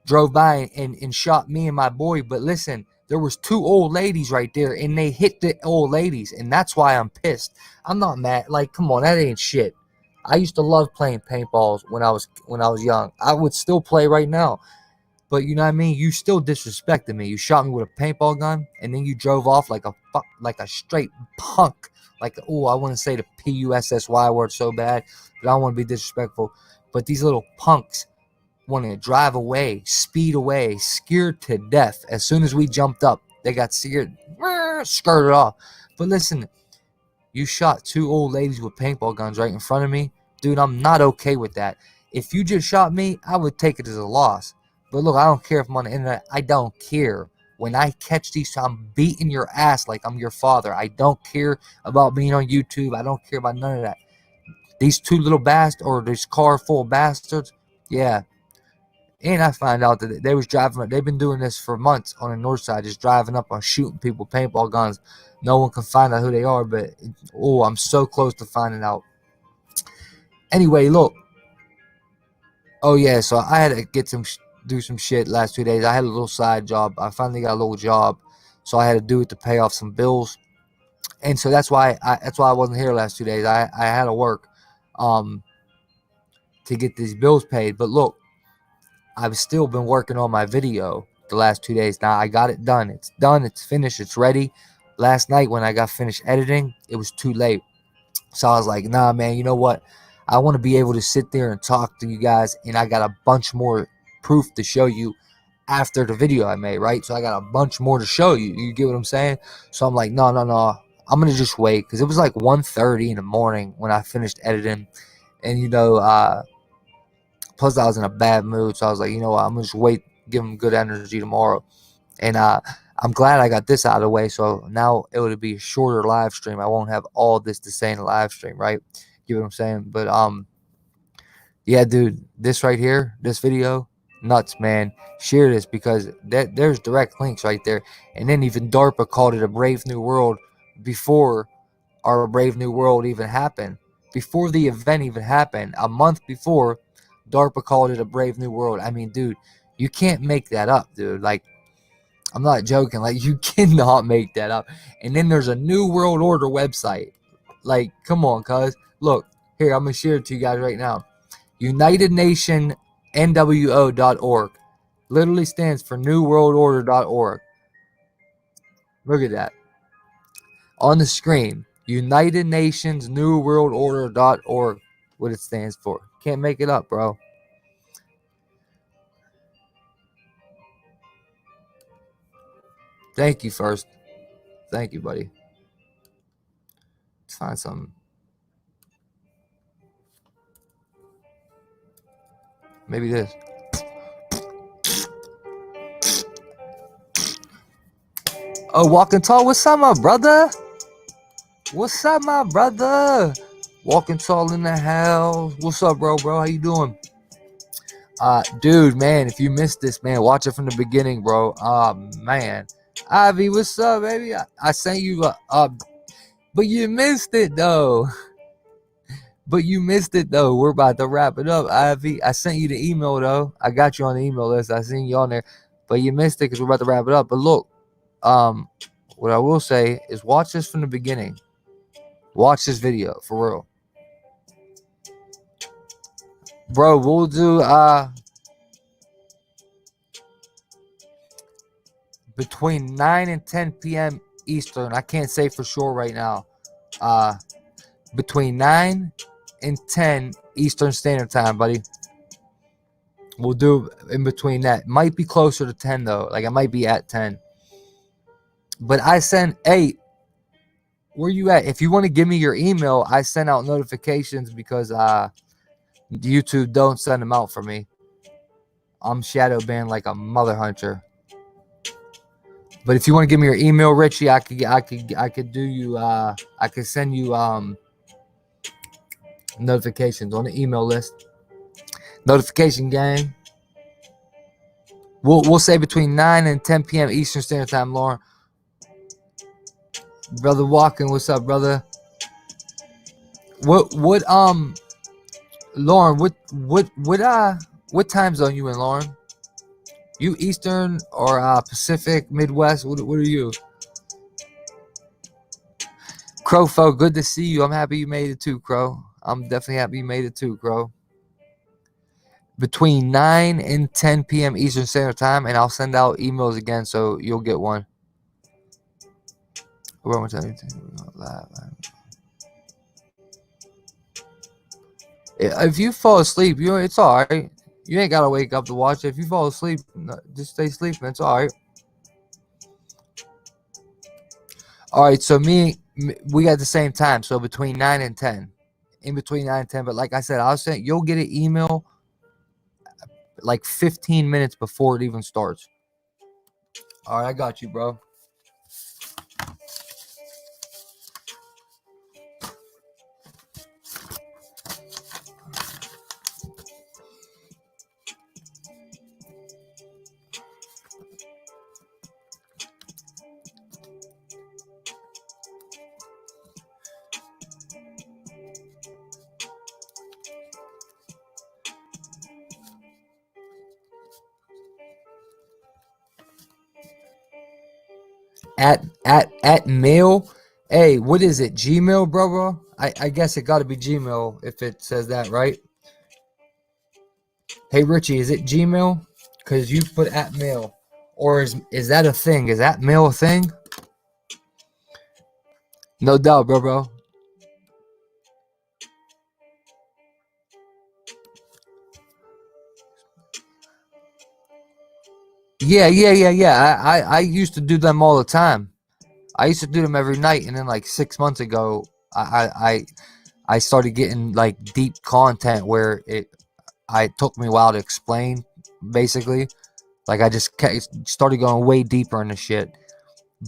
drove by and shot me and my boy. But listen, there was two old ladies right there, and they hit the old ladies, and that's why I'm pissed. I'm not mad. Like, come on, that ain't shit. I used to love playing paintballs when I was young. I would still play right now. But you know what I mean? You still disrespected me. You shot me with a paintball gun, and then you drove off like a straight punk. Like, oh, I want to say the P-U-S-S-Y word so bad, but I don't want to be disrespectful. But these little punks want to drive away, speed away, scared to death. As soon as we jumped up, they got scared, skirted off. But listen, you shot two old ladies with paintball guns right in front of me. Dude, I'm not okay with that. If you just shot me, I would take it as a loss. But look, I don't care if I'm on the internet. I don't care. When I catch these, I'm beating your ass like I'm your father. I don't care about being on YouTube. I don't care about none of that. These two little bastards, or this car full of bastards, yeah. And I find out that they was driving. They've been doing this for months on the north side, just driving up on shooting people with paintball guns. No one can find out who they are, but oh, I'm so close to finding out. Anyway, look. Oh yeah, so I had to do some shit last 2 days. I had a little side job. I finally got a little job, so I had to do it to pay off some bills, and so that's why I wasn't here last 2 days. I had to work, to get these bills paid. But look, I've still been working on my video the last 2 days. Now I got it done. It's done. It's finished. It's ready. Last night when I got finished editing, it was too late. So I was like, nah, man, you know what? I want to be able to sit there and talk to you guys, and I got a bunch more proof to show you after the video I made, right? So I got a bunch more to show you. You get what I'm saying? So I'm like, no. I'm going to just wait, because it was like 1:30 in the morning when I finished editing. And, you know, plus I was in a bad mood. So I was like, you know what? I'm going to just wait, give them good energy tomorrow. And I'm glad I got this out of the way. So now it would be a shorter live stream. I won't have all this to say in the live stream, right? You know what I'm saying? But yeah, dude, this right here, this video, nuts, man. Share this, because there's direct links right there. And then even Darpa called it a Brave New World before our Brave New World even happened. Before the event even happened, a month before, Darpa called it a Brave New World. I mean, dude, you can't make that up, dude. Like, I'm not joking. Like, you cannot make that up. And then there's a New World Order website. Like, come on, cuz. Look, here, I'm going to share it to you guys right now. UnitedNationNWO.org. Literally stands for NewWorldOrder.org. Look at that. On the screen. United Nations NewWorldOrder.org. What it stands for. Can't make it up, bro. Thank you first. Thank you, buddy. Let's find something. Maybe it is. Oh, Walking Tall, what's up, my brother? What's up, my brother? Walking Tall in the house. What's up, bro? How you doing? Dude, man, if you missed this, man, watch it from the beginning, bro. Man. Ivy, what's up, baby? I sent you but you missed it though. We're about to wrap it up, Ivy. I sent you the email though. I got you on the email list. I seen you on there, but you missed it because we're about to wrap it up. But look, what I will say is watch this from the beginning. Watch this video for real, bro. We'll do between 9 and 10 p.m. Eastern. I can't say for sure right now. Between 9 and 10 Eastern Standard Time, buddy. We'll do in between that. Might be closer to 10 though. Like I might be at 10. But I send 8. Where you at? If you want to give me your email, I send out notifications because YouTube don't send them out for me. I'm shadow banned like a mother hunter. But if you want to give me your email, Richie, I could do you I could send you notifications on the email list. Notification gang. We'll say between 9 and 10 p.m. Eastern Standard Time, Lauren. Brother Walking, what's up, brother? What Lauren, what time zone you in, Lauren? You Eastern or Pacific, Midwest? What are you? Crowfo, good to see you. I'm happy you made it too, Crow. I'm definitely happy you made it too, Crow. Between 9 and 10 p.m. Eastern Standard Time, and I'll send out emails again, so you'll get one. If you fall asleep, it's all right. You ain't gotta wake up to watch it. If you fall asleep, just stay sleeping. It's all right. All right, so we got the same time, so between 9 and 10. In between 9 and 10, but like I said, you'll get an email like 15 minutes before it even starts. All right, I got you, bro. At mail. Hey, what is it? Gmail, bro? I guess it got to be Gmail if it says that, right? Hey, Richie, is it Gmail? Because you put at mail. Or is that a thing? Is that mail a thing? No doubt, bro. Yeah. I used to do them all the time. I used to do them every night, and then like 6 months ago, I started getting like deep content where it took me a while to explain, basically. Like I just started going way deeper into shit.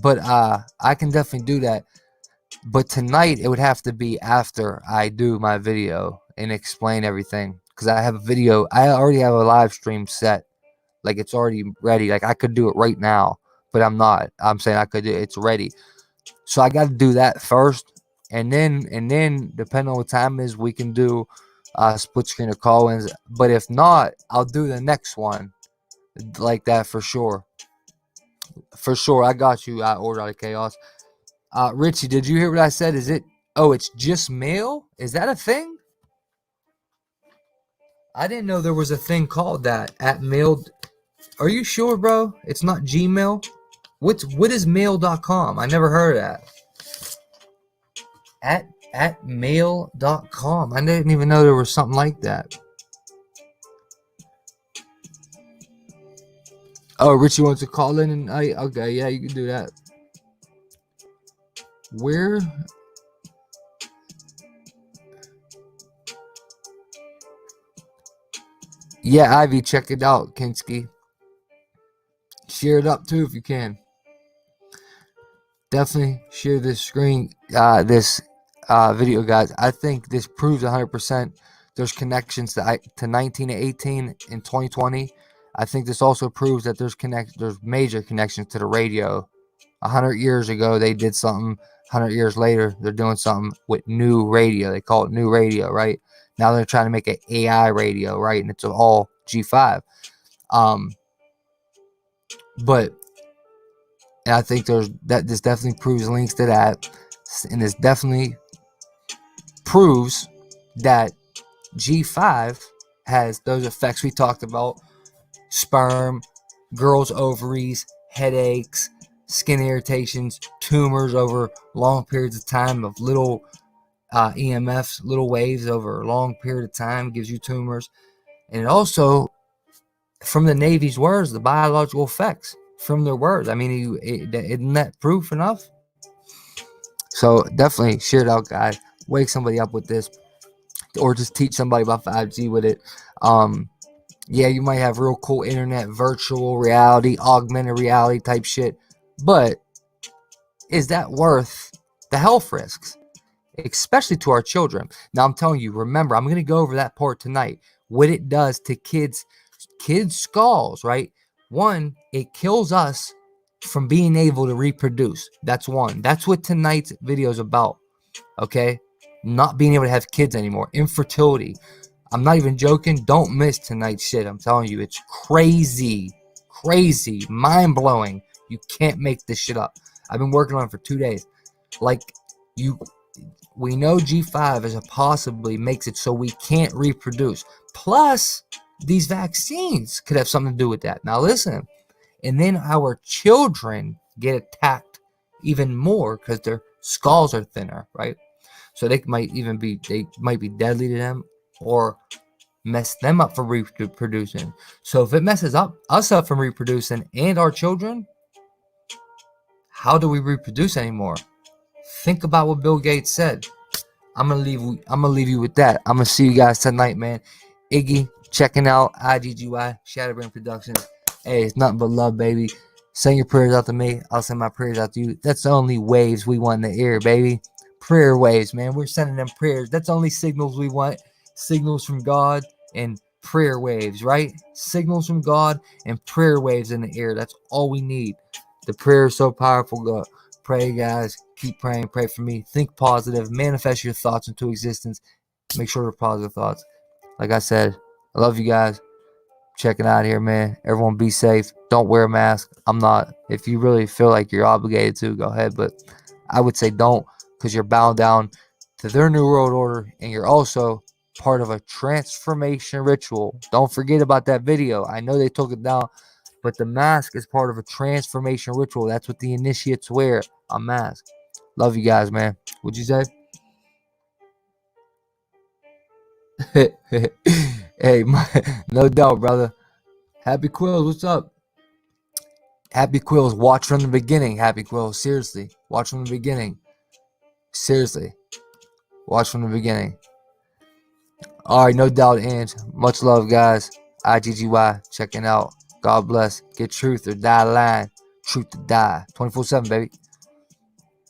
But I can definitely do that. But tonight it would have to be after I do my video and explain everything, because I have a video. I already have a live stream set. Like it's already ready. Like I could do it right now, but I'm not. I'm saying I could do it. It's ready. So I got to do that first, and then depending on what time it is, we can do split screen or call-ins. But if not, I'll do the next one like that for sure. For sure, I got you. Order out of chaos. Richie, did you hear what I said? Is it? Oh, it's just mail. Is that a thing? I didn't know there was a thing called that at mail. Are you sure, bro? It's not Gmail. What is mail.com? I never heard of that. At mail.com. I didn't even know there was something like that. Oh, Richie wants to call in, and okay, yeah, you can do that. Where? Yeah, Ivy, check it out, Kinski. Share it up too if you can. Definitely share this screen, this video, guys. I think this proves 100% there's connections to 1918 and 2020. I think this also proves that there's major connections to the radio. 100 years ago, they did something. 100 years later, they're doing something with new radio. They call it new radio, right? Now they're trying to make an AI radio, right? And it's all G5. But and I think this definitely proves links to that, and this definitely proves that G5 has those effects we talked about: sperm, girls' ovaries, headaches, skin irritations, tumors over long periods of time of little EMFs, little waves over a long period of time gives you tumors. And it also, from the Navy's words, the biological effects from their words. I mean, isn't that proof enough? So definitely share it out, guys. Wake somebody up with this, or just teach somebody about 5G with it. Yeah, you might have real cool internet, virtual reality, augmented reality type shit, but is that worth the health risks, especially to our children? Now, I'm telling you, remember, I'm going to go over that part tonight, what it does to kids' skulls, right? One, it kills us from being able to reproduce. That's one. That's what tonight's video is about, okay? Not being able to have kids anymore. Infertility. I'm not even joking. Don't miss tonight's shit. I'm telling you, it's crazy. Crazy. Mind-blowing. You can't make this shit up. I've been working on it for 2 days. Like, we know G5 is possibly makes it so we can't reproduce. Plus, these vaccines could have something to do with that. Now listen, and then our children get attacked even more because their skulls are thinner, right? So they might be deadly to them or mess them up from reproducing. So if it messes us up from reproducing and our children, how do we reproduce anymore? Think about what Bill Gates said. I'm gonna leave you with that. I'm gonna see you guys tonight, man. Iggy checking out IGGY Shatterbrain Productions. Hey, it's nothing but love, baby. Send your prayers out to me. I'll send my prayers out to you. That's the only waves we want in the air, baby. Prayer waves, man. We're sending them prayers. That's the only signals we want. Signals from God and prayer waves, right? Signals from God and prayer waves in the air. That's all we need. The prayer is so powerful. God. Pray, guys. Keep praying. Pray for me. Think positive. Manifest your thoughts into existence. Make sure they're positive thoughts. Like I said, I love you guys. Checking out here, man. Everyone be safe. Don't wear a mask. I'm not. If you really feel like you're obligated to, go ahead. But I would say don't, because you're bound down to their new world order, and you're also part of a transformation ritual. Don't forget about that video. I know they took it down, but the mask is part of a transformation ritual. That's what the initiates wear, a mask. Love you guys, man. What'd you say? Hey, no doubt, brother. Happy Quills, what's up? Happy Quills, watch from the beginning. Happy Quills, seriously, watch from the beginning. Seriously, watch from the beginning. All right, no doubt, Ange. Much love, guys. IGGY, checking out. God bless. Get truth or die lying. Truth to die. 24/7, baby.